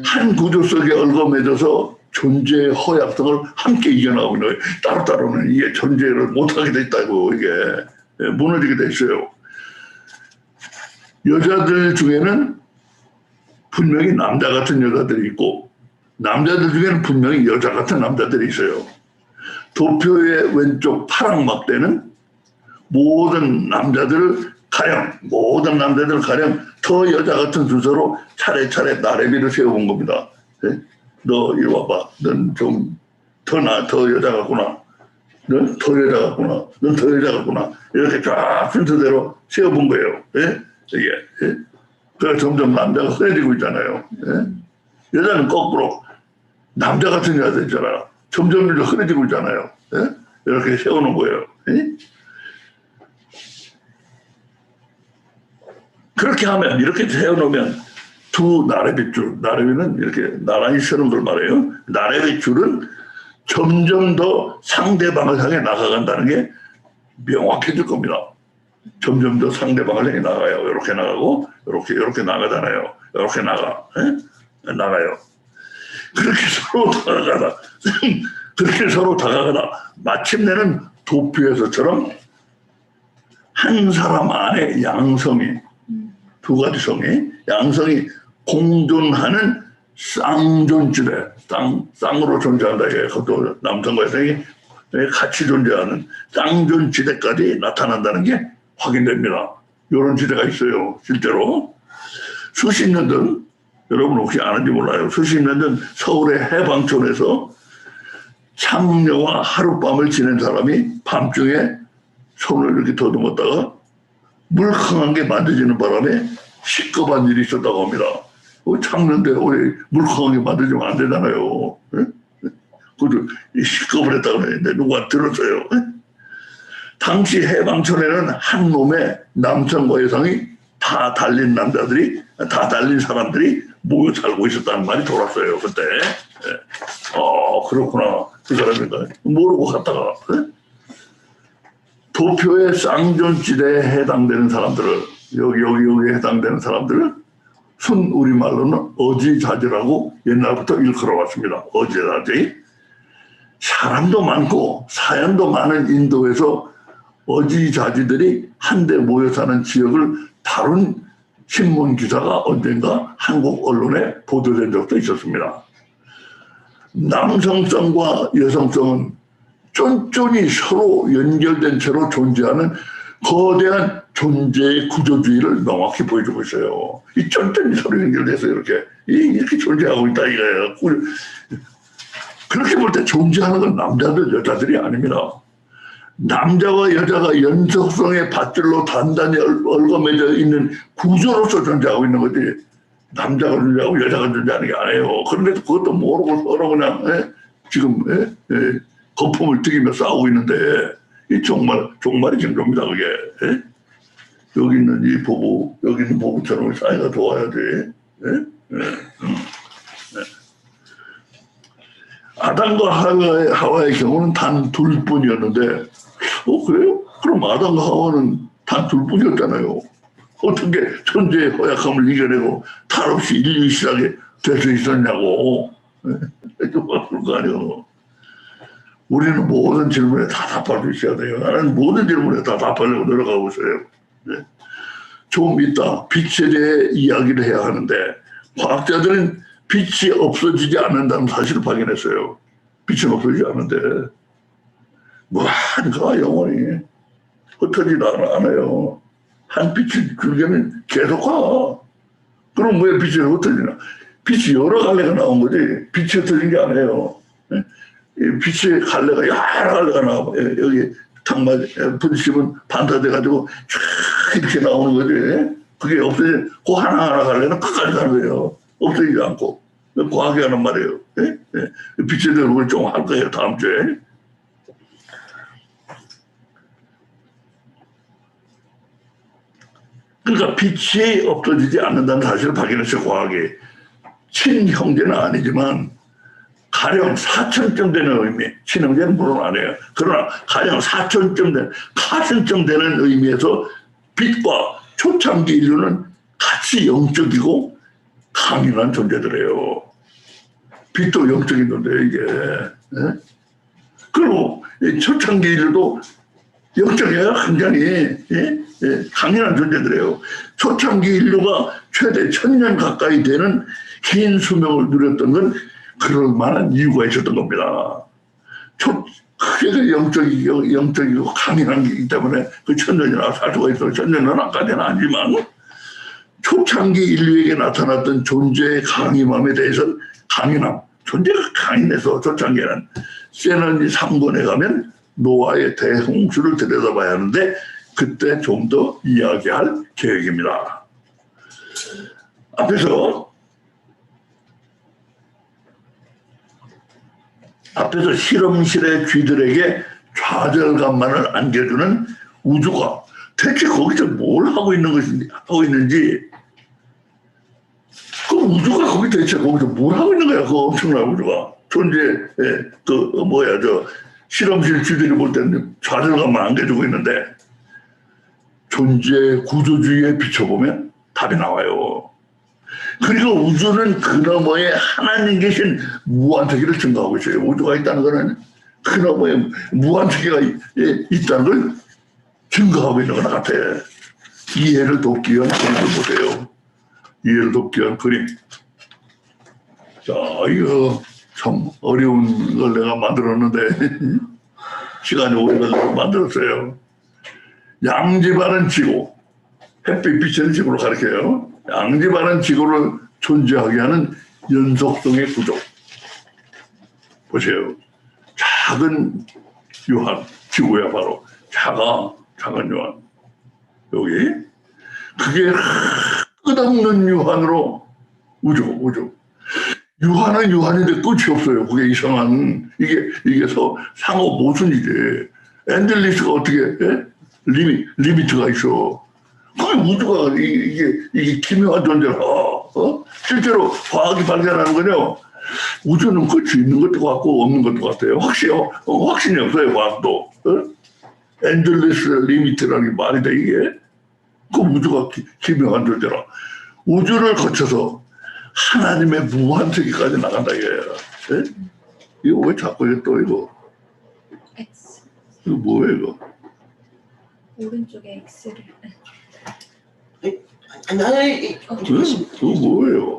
한 구조 속에 얽어매져서 존재의 허약성을 함께 이겨나가고 있는 거예요. 따로따로는 이게 존재를 못하게 돼 있다고 이게 무너지게 돼 있어요. 여자들 중에는 분명히 남자 같은 여자들이 있고 남자들 중에는 분명히 여자 같은 남자들이 있어요. 도표의 왼쪽 파랑 막대는 모든 남자들을 가령 더 여자 같은 순서로 차례차례 나래비를 세워본 겁니다. 너 이리 와봐. 넌 좀 더 여자 같구나. 넌 더 여자 같구나. 넌 더 여자 같구나. 이렇게 쫙 순서대로 세워본 거예요. 이게. 그래서 점점 남자가 흔해지고 있잖아요. 여자는 거꾸로 남자 같은 여자 있잖아. 점점 흔해지고 있잖아요. 이렇게 세우는 거예요. 그렇게 하면 이렇게 세워놓으면 두 나래빗줄, 나래비는 이렇게 나란히 서는 걸 말해요. 나래빗줄은 점점 더 상대방을 향해 나가간다는 게 명확해질 겁니다. 점점 더 상대방을 향해 나가요. 이렇게 나가고 이렇게 나가잖아요. 이렇게 나가요. 그렇게 서로 다가가다 마침내는 도표에서처럼 한 사람 안에 양성이 두 가지 양성이 공존하는 쌍존지대, 쌍으로 존재한다. 그것도 남성과 여성이 같이 존재하는 쌍존지대까지 나타난다는 게 확인됩니다. 이런 지대가 있어요. 실제로 수십 년 전, 여러분 혹시 아는지 몰라요. 수십 년 전 서울의 해방촌에서 창녀와 하룻밤을 지낸 사람이 밤중에 손을 이렇게 더듬었다가 물컹한 게 만져지는 바람에 시급한 일이 있었다고 합니다. 창녀인데 왜 물컹하게 만져지면 안 되잖아요. 그래서 시급을 했다고 하는데 누가 들었어요. 당시 해방촌에는 한 놈의 남성과 여성이 다 달린 사람들이 모여 살고 있었다는 말이 돌았어요. 그때. 그렇구나. 그 사람인가 모르고 갔다가 도표의 쌍존지대에 해당되는 사람들을 여기에 해당되는 사람들은 순 우리말로는 어지자지라고 옛날부터 일컬어 왔습니다. 어지자지. 사람도 많고 사연도 많은 인도에서 어지자지들이 한데 모여 사는 지역을 다룬 신문 기사가 언젠가 한국 언론에 보도된 적도 있었습니다. 남성성과 여성성은 쫀쫀이 서로 연결된 채로 존재하는 거대한 존재의 구조주의를 명확히 보여주고 있어요. 이 쫀쫀이 서로 연결돼서 이렇게 존재하고 있다 이거예요. 그렇게 볼 때 존재하는 건 남자들 여자들이 아닙니다. 남자와 여자가 연속성의 밧줄로 단단히 얽어매져 있는 구조로서 존재하고 있는 거지. 남자가 존재하고 여자가 존재하는 게 아니에요. 그런데도 그것도 모르고 서로 그냥 지금 거품을 튀기며 싸우고 있는데 이 종말이 징조입니다. 그게. 여기 있는 이 부부, 여기 있는 부부처럼 사이가 좋아야지. 아담과 하와의 경우는 단 둘뿐이었는데, 그래요? 그럼 아담과 하와는 단 둘뿐이었잖아요. 어떻게 존재의 허약함을 이겨내고 탈 없이 인류 시작에 될 수 있었냐고. 그럴 거 아니에요. 우리는 모든 질문에 다 답할 수 있어야 돼요. 나는 모든 질문에 다 답하려고 노력하고 있어요. 좀 이따 빛에 대해 이야기를 해야 하는데, 과학자들은 빛이 없어지지 않는다는 사실을 발견했어요. 빛은 없어지지 않는데 무한가 영원히 흩어지지 않아요. 한 빛이 줄기는 계속 가. 그럼 왜 빛이 흩어지나? 빛이 여러 갈래가 나온 거지 빛이 흩어진 게 아니에요. 빛의 갈래가 여러 갈래가 나와. 여기 장마 분심은 반사돼가지고 쫙 이렇게 나오는 거지. 그게 없어지는 그 하나하나 갈래는 끝까지 가는 거예요. 없어지지 않고. 과학이 하는 말이에요. 빛에 대한 걸 좀 할 거예요, 다음 주에. 그러니까 빛이 없어지지 않는다는 사실을 발견했어요, 과학이. 친형제는 아니지만 가령 4천점 되는 의미, 친형제는 물론 아니에요. 그러나 가령 4천점 되는, 가천점 되는 의미에서 빛과 초창기 인류는 같이 영적이고 강인한 존재들이에요. 빛도 영적인 존재예요, 이게. 그리고 초창기 인류도 영적이에요, 굉장히. 강인한 존재들이에요. 초창기 인류가 최대 1000년 가까이 되는 긴 수명을 누렸던 건 그럴 만한 이유가 있었던 겁니다. 크게 영적이고 강인한 게 있기 때문에 그 1000년이나 살 수가 있어요. 1000년은 아까지는 아니지만 초창기 인류에게 나타났던 존재의 강인함에 대해서는 강인함, 존재가 강인해서 초창기에는 세너니 3권에 가면 노아의 대홍수를 들여다봐야 하는데 그때 좀 더 이야기할 계획입니다. 앞에서 실험실의 쥐들에게 좌절감만을 안겨주는 우주가 대체 거기서 뭘 하고 있는지 그 우주가 대체 거기서 뭘 하고 있는 거야? 그 엄청난 우주가 실험실 쥐들이 볼 때는 좌절감만 안겨주고 있는데 존재의 구조주의에 비춰보면 답이 나와요. 그리고 우주는 그 너머에 하나님 계신 무한세계를 증거하고 있어요. 우주가 있다는 것은 그 너머에 무한세계가 있다는 걸 증거하고 있는 것 같아. 이해를 돕기 위한 그림을 보세요. 이해를 돕기 위한 그림. 자, 이거 참 어려운 걸 내가 만들었는데 시간이 오래 걸려서 만들었어요. 양지바른 지구, 햇빛 비치는 지구를 가리켜요. 양지바른 지구를 존재하게 하는 연속성의 구조. 보세요. 작은 유한, 지구야 바로. 작은 유한. 여기. 그게 끝없는 유한으로 우주. 유한은 유한인데 끝이 없어요. 그게 이상한, 이게 상호 모순이지. 엔젤리스가 어떻게, 리미트가 있어. 그 우주가 이게 기묘한 존재라. 실제로 과학이 발견하는 건요. 우주는 끝이 있는 것도 같고 없는 것도 같아요. 확신이 없어요, 과학도. 엔젤리스 리미트라는 게 말이 돼, 이게. 그 우주가 기묘한 존재라. 우주를 거쳐서 하나님의 무한 세계까지 나간다 이거예요. 예? 이거 왜 자꾸 또 이거 X. 이거 뭐예요 이거? 오른쪽에 X를. 아니 이거 뭐예요?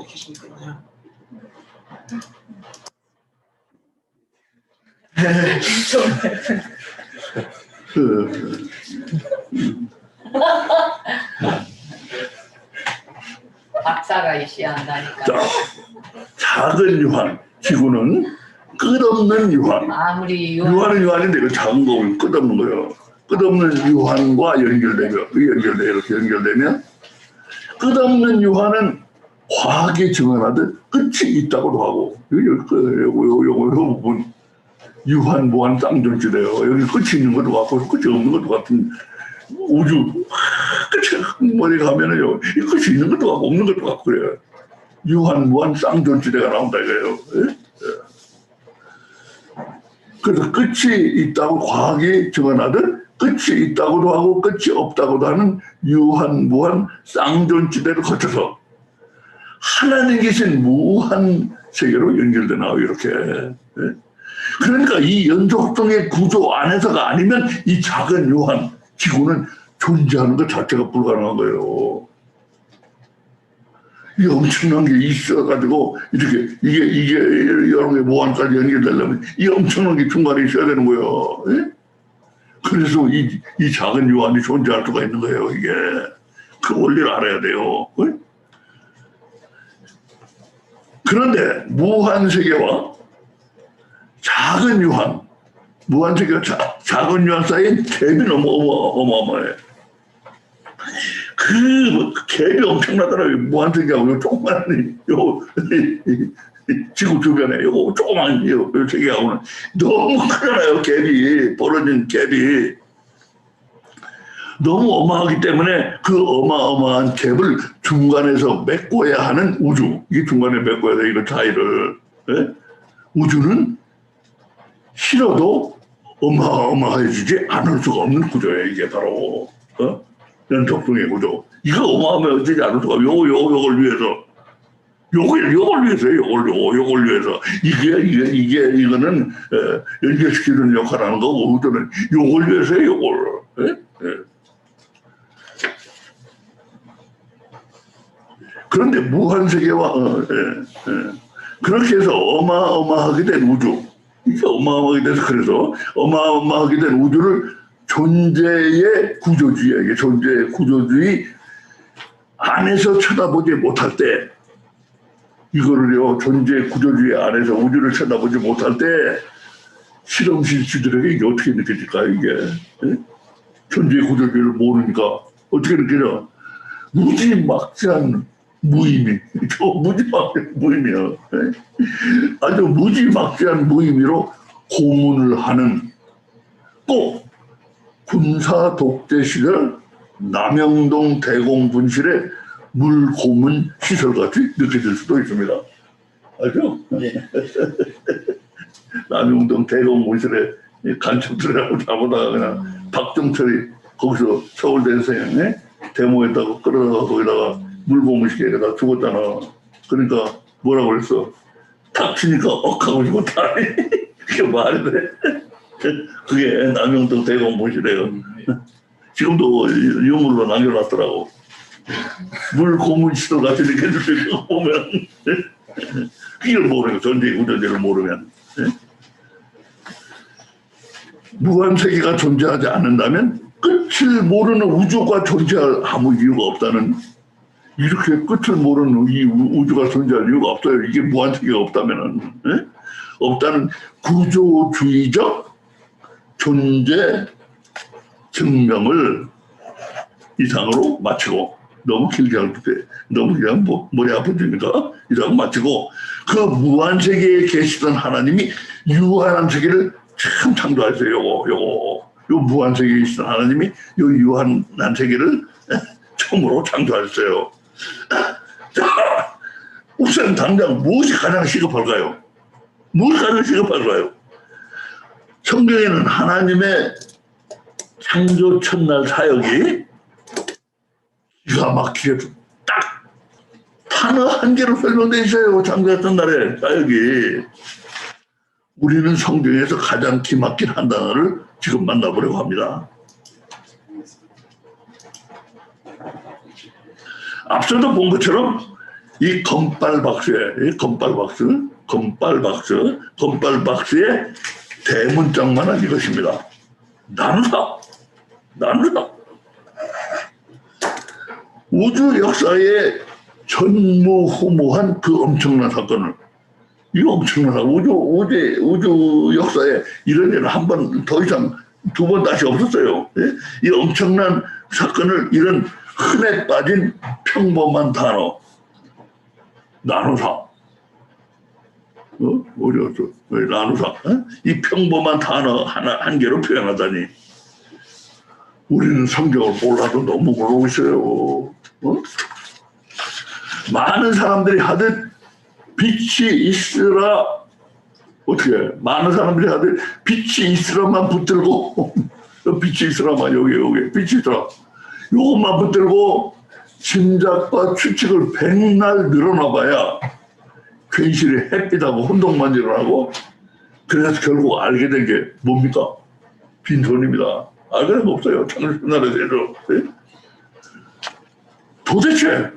박사가 이시한다니까. 자, 작은 유한, 지구는 끝없는 유한. 아무리 유한은 유한인데 이거 작은 거면 끝없는 거예요. 끝없는 유한과 연결되면, 이렇게 연결되면 끝없는 유한은 과학이 증언하듯 끝이 있다고도 하고, 요거 부분 유한, 무한, 쌍존지대요. 여기 끝이 있는 것도 같고 끝이 없는 것도 같은 우주 끝이 머리 가면은요, 이 끝이 있는 것도 같고 없는 것도 같고 그래요. 유한, 무한, 쌍존지대가 나온다 이거예요. 예? 그래서 끝이 있다고 과학이 증언하듯 끝이 있다고도 하고 끝이 없다고도 하는 유한, 무한, 쌍존지대를 거쳐서 하나님 계신 무한 세계로 연결돼 나와요 이렇게. 예? 그러니까 이 연속성의 구조 안에서가 아니면 이 작은 유한 지구는 존재하는 것 자체가 불가능한 거예요. 이 엄청난 게 있어가지고 이렇게 이게 여러 개 무한까지 연결되려면 이 엄청난 게 중간에 있어야 되는 거예요. 예? 그래서 이 작은 유한이 존재할 수가 있는 거예요. 이게 그 원리를 알아야 돼요. 예? 그런데 무한 세계와 작은 유한, 무한 세계와 작은 유한 사이에 갭이 너무 어마어마해. 그 갭이 엄청나더라고요. 무한 세계하고 요 조그만 요 지구 주변에 요 조그만 요 세계하고는 너무 크잖아요. 갭이 벌어진 갭이 너무 어마하기 때문에 그 어마어마한 갭을 중간에서 메꿔야 하는 우주. 이게 중간에 메꿔야 돼 이거 차이를. 예? 우주는 싫어도 어마어마해지지 않을 수가 없는 구조예요. 이게 바로 연속성의 구조. 이거 어마어마해지지 않을 수가 없어요. 요걸 위해서. 요걸 위해서. 이거는 연결시키는 역할을 하는 거고, 우주는 요걸 위해서요, 요걸. 예? 예. 그런데 무한세계와 그렇게 해서 어마어마하게 된 우주, 이게 어마어마하게 돼서 그래서 어마어마하게 된 우주를 존재의 구조주의야. 이게 존재의 구조주의 안에서 쳐다보지 못할 때, 이거를요 존재의 구조주의 안에서 우주를 쳐다보지 못할 때 실험실주들에게 이게 어떻게 느껴질까요? 이게 예? 존재의 구조주의를 모르니까 어떻게 느껴져? 무지막지한 무의미, 무지막지한 무의미야. 아주 무지막지한 무의미로 고문을 하는 꼭 군사 독재 시절 남영동 대공분실의 물고문 시설같이 느껴질 수도 있습니다. 알죠? 네. 남영동 대공분실에 간첩들이라고 잘못하다가 그냥 박정철이 거기서 서울대에서 데모했다고 끌어다가 거기다가 물고문 시켜다가 죽었잖아. 그러니까 뭐라고 그랬어? 닥치니까 억하고 죽었다. 그게 말이 돼? 그게 남영동 대공분실이에요. 지금도 유물로 남겨놨더라고. 물 고문 시설 같이 느껴질 거 보면 이걸 모르면 존재의 구조제를 모르면 무한 세계가 존재하지 않는다면 끝을 모르는 우주가 존재할 아무 이유가 없다는, 이렇게 끝을 모르는 이 우주가 존재할 이유가 없어요. 이게 무한 세계가 없다면은 없다는 구조주의적 존재 증명을 이상으로 마치고, 너무 길게 할 때 너무 그냥 머리 아프니까 이상 마치고, 그 무한 세계에 계시던 하나님이 유한한 세계를 참 창조하셨어요. 요 무한 세계에 계시던 하나님이 요 유한한 세계를 처음으로 창조하셨어요. 자, 우선 당장 무엇이 가장 시급할까요? 무엇이 가장 시급할까요? 성경에는 하나님의 창조 첫날 사역이 기가 막히게 딱 단어 한 개로 설명돼 있어요. 창조의 첫날에. 자, 여기 우리는 성경에서 가장 기막힌 한 단어를 지금 만나보려고 합니다. 앞서도 본 것처럼 이 건빨박스의 대문짝만은 이것입니다. 나누사. 우주 역사의 전무후무한 그 엄청난 사건을, 이 엄청난 사건, 우주 역사에 이런 일은 한 번 더 이상 두 번 다시 없었어요. 이 엄청난 사건을 이런 흔해 빠진 평범한 단어, 나누사. 어려웠어. 나누사. 이 평범한 단어 한 개로 표현하다니. 우리는 성경을 몰라도 너무 모르고 있어요. 많은 사람들이 하듯 빛이 있으라, 어떻게, 많은 사람들이 하듯 빛이 있으라만 붙들고, 빛이 있으라만, 여기, 빛이 있으라. 요것만 붙들고 짐작과 추측을 백날 늘어나봐야 괜시리 햇빛하고 혼동만지를 하고, 그래서 결국 알게 된 게 뭡니까? 빈손입니다. 알게 된 거 없어요. 창조의 대해서. 도대체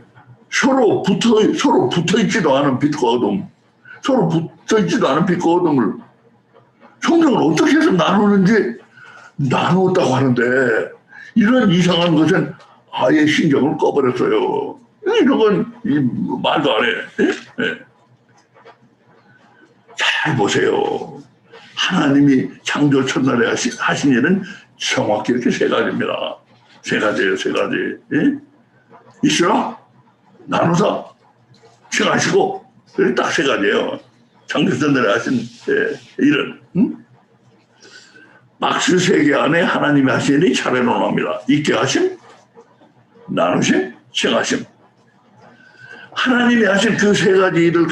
서로 붙어 있지도 않은 빛과 어둠, 서로 붙어 있지도 않은 빛과 어둠을 성경을 어떻게 해서 나누는지 나누었다고 하는데, 이런 이상한 것은 아예 신경을 꺼버렸어요. 이런 건 말도 안 해. 잘 보세요. 하나님이 창조 첫날에 하신 일은 정확히 이렇게 세 가지입니다. 세 가지예요, 세 가지. 있으라, 나누사, 칭하시고, 딱 세 가지예요. 창조 첫날에 하신 일은. 박스 세 개 안에 하나님이 하신 일이 차례로 나옵니다. 있게 하심, 나누심, 칭하심. 하나님이 하신 그 세 가지 일을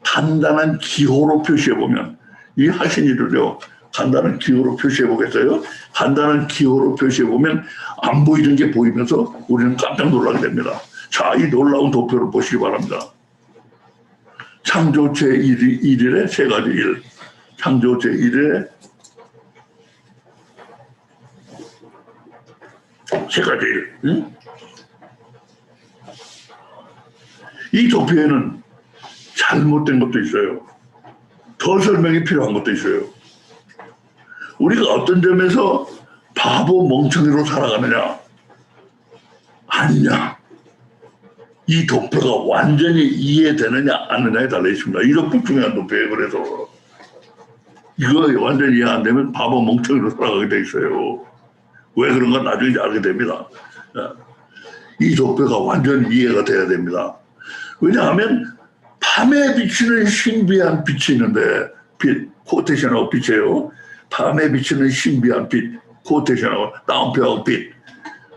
간단한 기호로 표시해보면, 이 하신 일을요, 간단한 기호로 표시해보겠어요? 간단한 기호로 표시해보면 안 보이는 게 보이면서 우리는 깜짝 놀라게 됩니다. 자, 이 놀라운 도표를 보시기 바랍니다. 창조 제1일의 세 가지 일. 창조 제1일의 세 가지 일. 응? 이 도표에는 잘못된 것도 있어요. 더 설명이 필요한 것도 있어요. 우리가 어떤 점에서 바보 멍청이로 살아가느냐, 아니냐, 이 도표가 완전히 이해되느냐 안 되느냐에 달려 있습니다. 이 도표 중요한 도표예요. 그래서 이거 완전히 이해 안 되면 바보 멍청이로 살아가게 돼 있어요. 왜 그런가 나중에 알게 됩니다. 이 도표가 완전히 이해가 돼야 됩니다. 왜냐하면 밤에 비치는 신비한 빛이 있는데, 빛, 코테이션하고 빛이에요. 밤에 비치는 신비한 빛, 코테이션하고 따옴표하고 빛.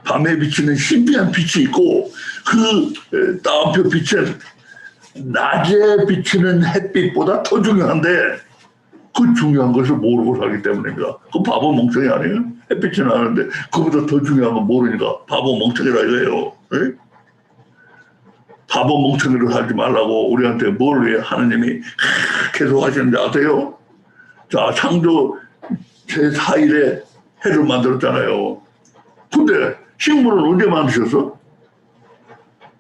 밤에 비치는 신비한 빛이 있고, 그 따옴표 빛은 낮에 비치는 햇빛보다 더 중요한데, 그 중요한 것을 모르고 살기 때문입니다. 그 바보 멍청이 아니에요? 햇빛이 나는데 그보다 더 중요한 건 모르니까 바보 멍청이라 이거예요. 에? 바보 멍청이로 살지 말라고 우리한테 뭘 왜 하느님이 계속 하시는지 아세요? 자, 창조 제4일에 해를 만들었잖아요. 근데 식물은 언제 만드셨어?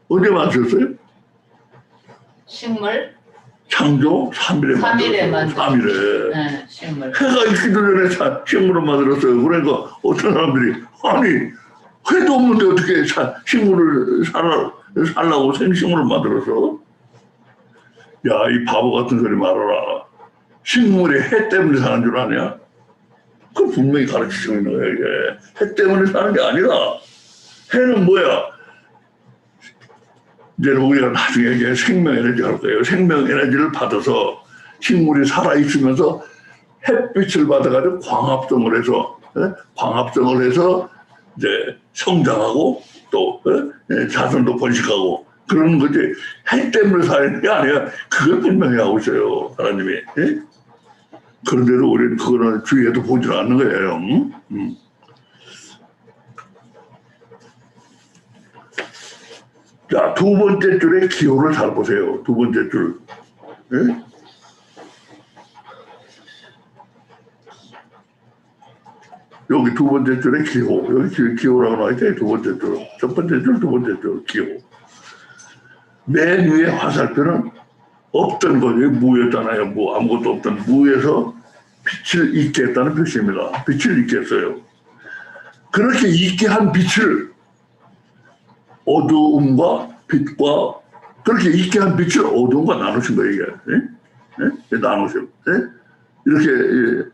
언제 만드셨어요? 식물? 창조 3일에 만들었어요. 3일에. 네, 식물. 해가 있기도 전에 식물을 만들었어요. 그러니까 어떤 사람들이 아니 해도 없는데 어떻게 식물을 살라고 생식물을 만들어서? 야, 이 바보 같은 소리 말아라. 식물이 해 때문에 사는 줄 아냐? 그 분명히 가르치고 있는 거야. 이게 해 때문에 사는 게 아니라, 해는 뭐야? 이제 우리가 나중에 이제 생명에너지 할 거예요. 생명에너지를 받아서 식물이 살아있으면서 햇빛을 받아가지고 광합성을 해서 이제 성장하고 또 자손도 번식하고 그러는 거지. 해 때문에 사는 게 아니야. 그걸 분명히 하고 있어요, 하나님이. 그런데도 우리는 그거는 주위에도 보지 않는 거예요. 자, 두 번째 줄의 기호를 잘 보세요. 두 번째 줄. 예? 여기 두 번째 줄의 기호. 여기 기호라고 나와있죠. 두 번째 줄. 첫 번째 줄, 두 번째 줄, 기호. 맨 위에 화살표는 없던 거죠. 무였잖아요. 무, 아무것도 없던 무에서 빛을 잊게 했다는 표시입니다. 빛을 잊게 했어요. 그렇게 잊게 한 빛을 어두움과 빛과 그렇게 잊게 한 빛을 어두움과 나누신 거예요. 이게. 예? 나누신. 예? 이렇게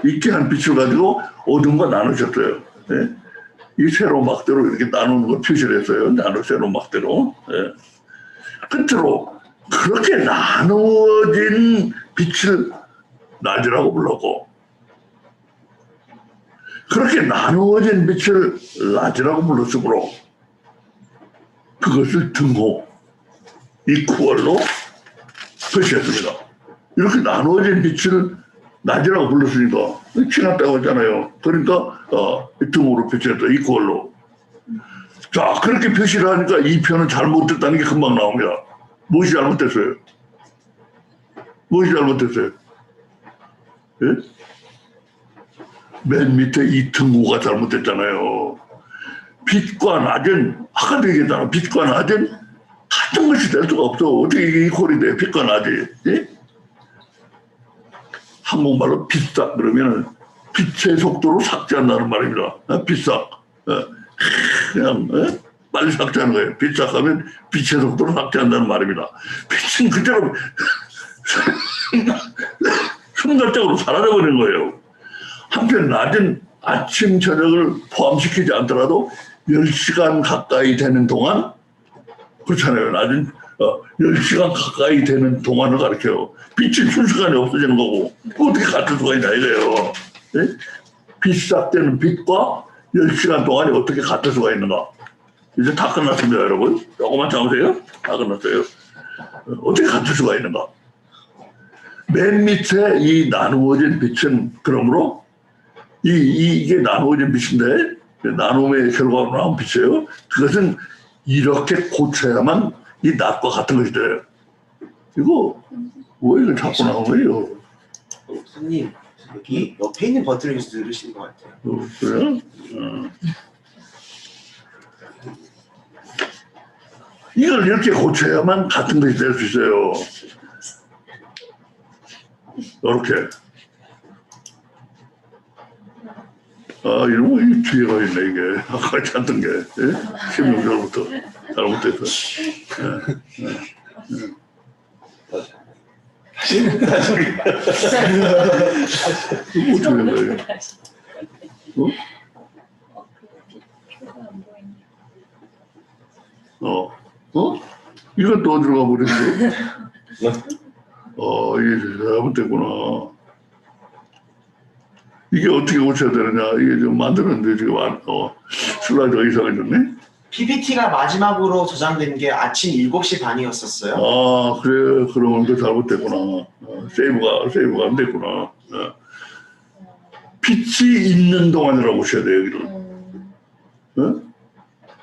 잊게 한 빛을 가지고 어둠과 나누셨어요. 예? 이 세로 막대로 이렇게 나누는 걸 표시를 했어요. 세로 막대로. 예. 끝으로 그렇게 나누어진 빛을 낮이라고 불렀고 그렇게 나누어진 빛을 낮이라고 불렀으므로 그것을 등호, 이퀄로 표시했습니다. 이렇게 나누어진 빛을 낮이라고 불렀으니까 지났다고 했잖아요. 그러니까 등호로 표시했다. 이퀄로. 자, 그렇게 표시를 하니까 이 편은 잘못됐다는 게 금방 나옵니다. 무엇이 잘못됐어요? 무엇이 잘못됐어요? 예? 맨 밑에 이 등호가 잘못됐잖아요. 빛과 낮은, 아까도 얘기했잖아. 빛과 낮은 같은 것이 될 수가 없어. 어떻게 이게 이퀄이 돼? 빛과 낮이. 예? 한국말로 빛삭 그러면은 빛의 속도로 삭제한다는 말입니다. 빛삭. 그냥 빨리 삭제하는 거예요. 빛삭하면 빛의 속도로 삭제한다는 말입니다. 빛은 그대로 순간적으로 사라져버리는 거예요. 한편 낮은 아침 저녁을 포함시키지 않더라도 10시간 가까이 되는 동안 그렇잖아요. 낮은 10시간 가까이 되는 동안을 가리켜요. 빛이 순식간에 없어지는 거고 어떻게 같을 수가 있냐 이거예요. 예? 빛삭되는 빛과 10시간 동안이 어떻게 같을 수가 있는가. 이제 다 끝났습니다 여러분. 조금만 참으세요. 다 끝났어요. 어떻게 같을 수가 있는가. 맨 밑에 이 나누어진 빛은 그러므로 이게 나누어진 빛인데 나눔의 결과로 나온 빛이에요. 그것은 이렇게 고쳐야만 이 낮과 같은 것이 돼요. 이거 왜 이걸 자꾸 나온 거예요? 선생님 여기 옆에 있는 버튼을 누르시는 것 같아요. 그래요? 이걸 이렇게 고쳐야만 같은 것이 될 수 있어요. 이렇게. 이런 거 뒤에가 있네, 이게. 아까 찾던 게. 16절부터 잘못됐어. 이거 어떻게 된 거예요? 이건 또 어디로 가버렸어? 이게 잘못됐구나. 이게 어떻게 고쳐야 되느냐. 이게 좀 만들었는데 지금 슬라이드가 이상해졌네. PPT가 마지막으로 저장된 게 아침 7시 반이었었어요. 그래. 그러면 그 잘못됐구나. 세이브가 안 됐구나. 빛이 있는 동안이라고 보셔야 돼요, 여기를.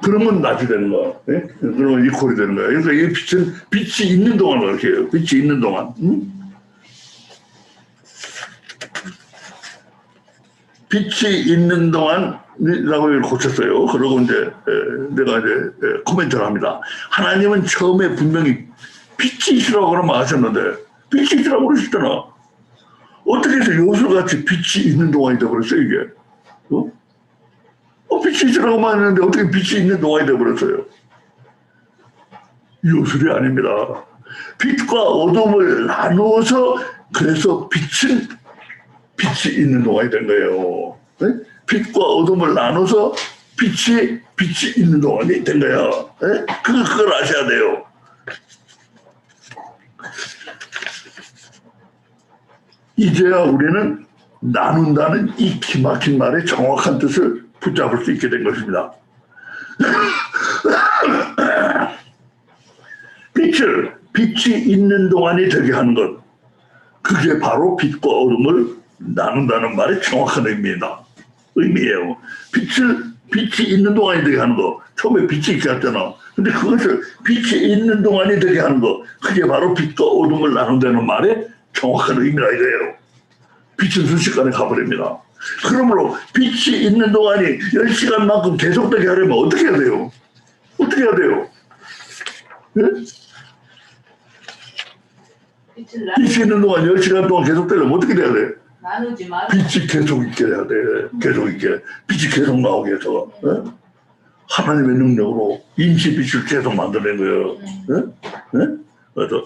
그러면 낮이 되는 거야. 예? 그러면 이퀄이 되는 거야. 그러니까 이 빛은 빛이 있는 동안 그렇게 해요. 빛이 있는 동안. 빛이 있는 동안이라고 고쳤어요. 그러고 이제 내가 이제 코멘트를 합니다. 하나님은 처음에 분명히 빛이 있으라고 그러면 하셨는데 빛이 있으라고 그러셨잖아. 어떻게 해서 요술같이 빛이 있는 동안이 되어버렸어요, 이게. 빛이 있으라고만 했는데 어떻게 빛이 있는 동안이 되어버렸어요? 요술이 아닙니다. 빛과 어둠을 나누어서 그래서 빛이 있는 동안이 된 거예요. 네? 빛과 어둠을 나눠서 빛이 있는 동안이 된 거야. 네? 그걸 아셔야 돼요. 이제야 우리는 나눈다는 이 기막힌 말의 정확한 뜻을 붙잡을 수 있게 된 것입니다. 빛이 있는 동안이 되게 하는 것, 그게 바로 빛과 어둠을 나눈다는 말의 정확한 의미예요. 빛을 빛이 있는 동안이 되게 하는 거. 처음에 빛이 있게 했잖아. 근데 그것을 빛이 있는 동안이 되게 하는 거. 그게 바로 빛과 어둠을 나눈다는 말의 정확한 의미가 이거예요. 빛은 순식간에 가버립니다. 그러므로 빛이 있는 동안이 10시간만큼 계속되게 하려면 어떻게 해야 돼요? 어떻게 해야 돼요? 네? 빛이 있는 동안 10시간 동안 계속되려면 어떻게 돼야 돼? 나누지 마. 빛이 계속 있게 해야 돼. 계속 있게. 빛이 계속 나오게 해서. 네? 하나님의 능력으로 임시 빛을 계속 만들어낸 거예요. 네? 네? 그래서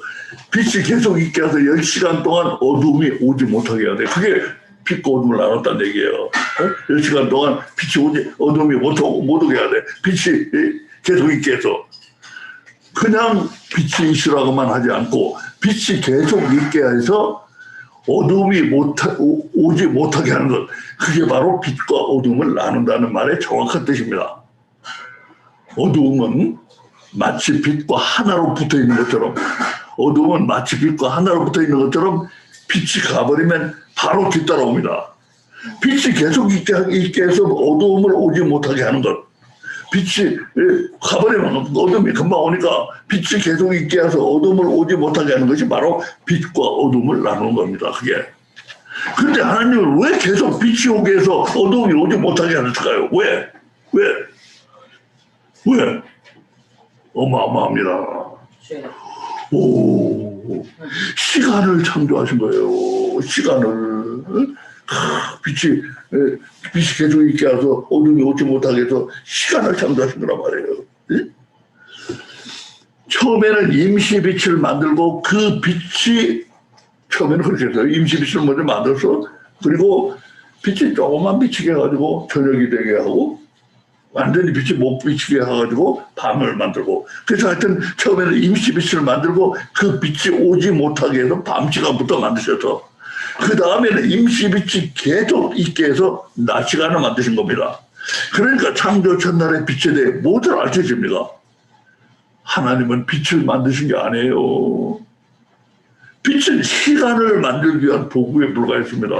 빛이 계속 있게 해서 10시간 동안 어둠이 오지 못하게 해야 돼. 그게 빛과 어둠을 나눴다는 얘기예요. 10시간 동안 빛이 오지, 어둠이 못 오게 해야 돼. 빛이 계속 있게 해서. 그냥 빛이 있으라고만 하지 않고 빛이 계속 있게 해서 어둠이 오지 못하게 하는 것. 그게 바로 빛과 어둠을 나눈다는 말의 정확한 뜻입니다. 어둠은 마치 빛과 하나로 붙어 있는 것처럼, 어둠은 마치 빛과 하나로 붙어 있는 것처럼 빛이 가버리면 바로 뒤따라옵니다. 빛이 계속 있게 해서 어둠을 오지 못하게 하는 것. 빛이 가버리면 어둠이 금방 오니까 빛이 계속 있게 해서 어둠을 오지 못하게 하는 것이 바로 빛과 어둠을 나누는 겁니다. 그게. 그런데 하나님은 왜 계속 빛이 오게 해서 어둠이 오지 못하게 하실까요? 왜? 어마어마합니다. 오, 시간을 창조하신 거예요. 시간을. 빛이 계속 있게 해서 어둠이 오지 못하게 해서 시간을 창조하신 거란 말이에요. 네? 처음에는 임시 빛을 만들고 그 빛이 처음에는 그렇게 했어요. 임시 빛을 먼저 만들어서 그리고 빛이 조금만 비치게 해가지고 저녁이 되게 하고 완전히 빛이 못 비치게 해가지고 밤을 만들고 그래서 하여튼 처음에는 임시 빛을 만들고 그 빛이 오지 못하게 해서 밤 시간부터 만드셔서 그 다음에는 임시 빛이 계속 있게 해서 낮 시간을 만드신 겁니다. 그러니까 창조 첫날의 빛에 대해 뭐를 알려줍니까? 하나님은 빛을 만드신 게 아니에요. 빛은 시간을 만들기 위한 도구에 불과했습니다.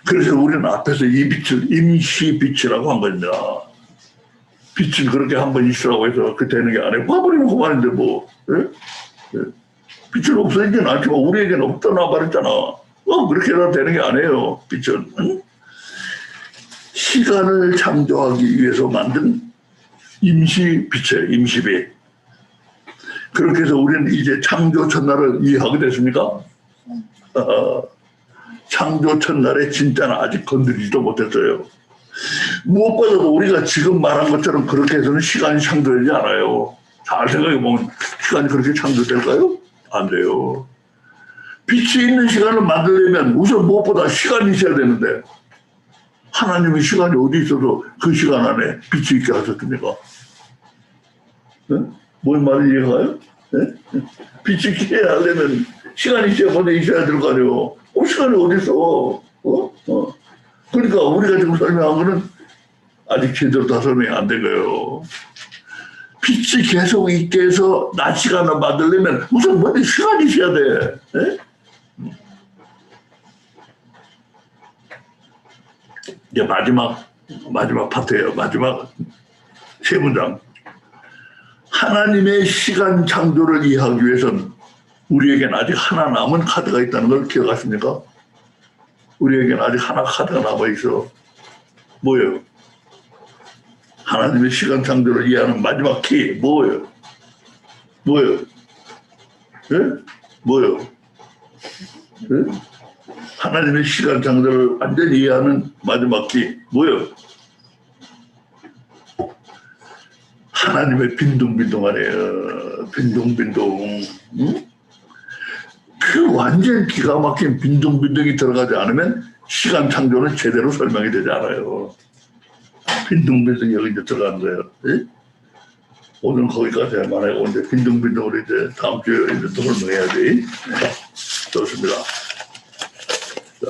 그래서 우리는 앞에서 이 빛을 임시 빛이라고 한 겁니다. 빛은 그렇게 한번 있으라고 해서 그 되는 게 아니고 와버리면 그만인데 뭐. 예? 빛은 없어지진 않지만 우리에게는 없다나 말했잖아. 그렇게 해서 되는 게 아니에요. 빛은. 응? 시간을 창조하기 위해서 만든 임시 빛이에요. 임시빛. 그렇게 해서 우리는 이제 창조 첫날을 이해하게 됐습니까? 창조 첫날에 진짜는 아직 건드리지도 못했어요. 무엇보다도 우리가 지금 말한 것처럼 그렇게 해서는 시간이 창조되지 않아요. 잘 생각해보면 시간이 그렇게 창조될까요? 안 돼요. 빛이 있는 시간을 만들려면 우선 무엇보다 시간이 있어야 되는데 하나님의 시간이 어디 있어서 그 시간 안에 빛이 있게 하셨습니까? 네? 뭔 말인지 이해가요? 네? 빛이 있게 하려면 시간이 있어야 될 거 아니에요. 시간이 어디 있어? 그러니까 우리가 지금 설명한 거는 아직 제대로 다 설명이 안 된 거예요. 빛이 계속 있게 해서 낮 시간을 만들려면 우선 먼저 시간이 있어야 돼. 네? 이제 마지막 파트예요. 마지막 세 문장. 하나님의 시간 창조를 이해하기 위해서는 우리에겐 아직 하나 남은 카드가 있다는 걸 기억하십니까? 우리에겐 아직 하나 카드가 남아있어. 뭐예요? 하나님의 시간 창조를 이해하는 마지막 키 뭐예요? 예? 뭐예요? 예? 하나님의 시간 창조를 완전히 이해하는 마지막 키 뭐예요? 하나님의 빈둥빈둥하네요. 빈둥빈둥. 응? 그 완전 기가 막힌 빈둥빈둥이 들어가지 않으면 시간 창조는 제대로 설명이 되지 않아요. 빈둥빈둥이 여기 이제 들어가는 거예요. 예? 오늘 거기까지 해만 하고 이제 빈둥빈둥으로 이제 다음 주에 이제 또 설명해야지. 네. 좋습니다. 자,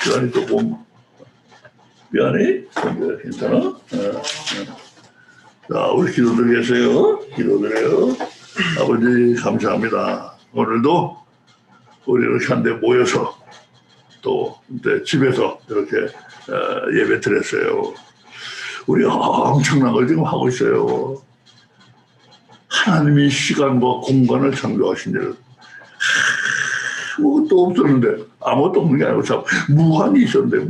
시간이 조금 미안해. 괜찮아? 자, 우리 기도드리겠어요. 기도드려요. 아버지 감사합니다. 오늘도 우리 이렇게 한데 모여서 또 이제 집에서 이렇게 예배 드렸어요. 우리가 엄청난 걸 지금 하고 있어요. 하나님이 시간과 공간을 창조하신 일. 아무것도 없었는데, 아무것도 없는 게 아니고 참 무한이 있었는데,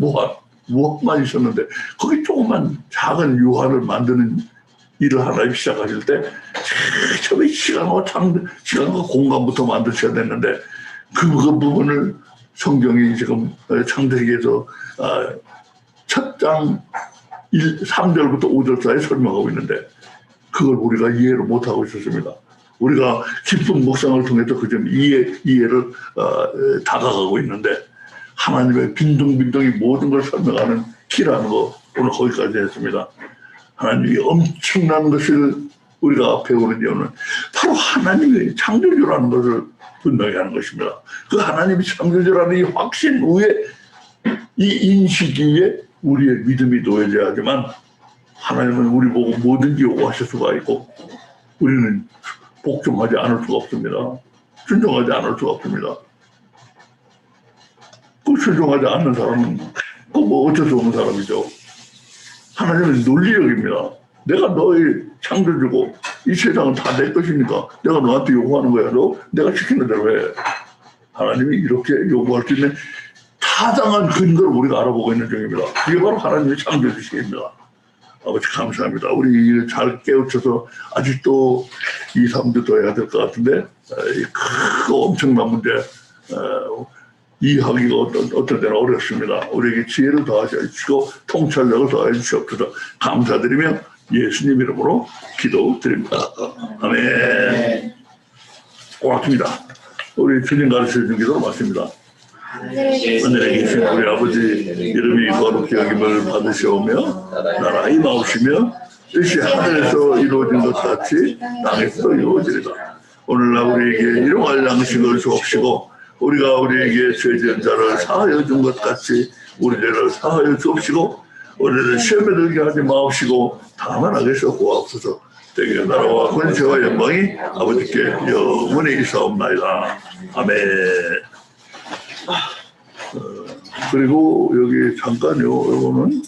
무한만 있었는데, 거기 조그만 작은 유한을 만드는 일을 하나님 시작하실 때, 처음에 시간과 공간부터 만드셔야 됐는데, 그 부분을 성경이 지금 창세기에서 첫 장 3절부터 5절 사이에 설명하고 있는데, 그걸 우리가 이해를 못하고 있었습니다. 우리가 깊은 묵상을 통해서 그 점 이해를 다가가고 있는데, 하나님의 빈둥빈둥이 모든 걸 설명하는 키라는 거 오늘 거기까지 했습니다. 하나님이 엄청난 것을 우리가 배우는 이유는 바로 하나님이 창조주라는 것을 분명히 하는 것입니다. 그 하나님이 창조주라는 이 확신 위에, 이 인식 위에 우리의 믿음이 놓여져야 하지만, 하나님은 우리 보고 뭐든지 요구하실 수가 있고, 우리는 복종하지 않을 수가 없습니다. 순종하지 않을 수가 없습니다. 그 순종하지 않는 사람은 뭐 어쩔 수 없는 사람이죠. 하나님은 논리력입니다. 내가 너의 창조주고 이 세상은 다 내 것이니까 내가 너한테 요구하는 거야. 너 내가 시키는 대로 해. 하나님이 이렇게 요구할 수 있는 타당한 근거를 우리가 알아보고 있는 중입니다. 이게 바로 하나님의 창조주식입니다. 아버지 감사합니다. 우리 잘 깨우쳐서 아직도 2, 3주 더 해야 될 것 같은데, 이 크고 엄청난 문제 이해하기가 어떨 때나 어렵습니다. 우리에게 지혜를 더하시고 통찰력을 더해 주시옵소서. 감사드리며 예수님 이름으로 기도드립니다. 아멘. 고맙습니다. 우리 주님 가르쳐준 기도로 마칩니다. 하늘에 계신 우리 아버지 이름이 거룩히 여김을 받으시오며 나라의 나오시며 뜻이 하늘에서 이루어진 것 같이 땅에서도 이루어지리라. 오늘날 우리에게 일용할 양식을 주옵시고 우리가 우리에게 죄지은 자를 사하여 준 것 같이 우리 죄를 사하여 주옵시고 우리를 시험에 들게 하지 마옵시고 다만 하게서 구하옵소서. 되게 나라와 권세와 영광이 아버지께 영원히 있사옵나이다. 아멘. 그리고 여기 잠깐요. 이거는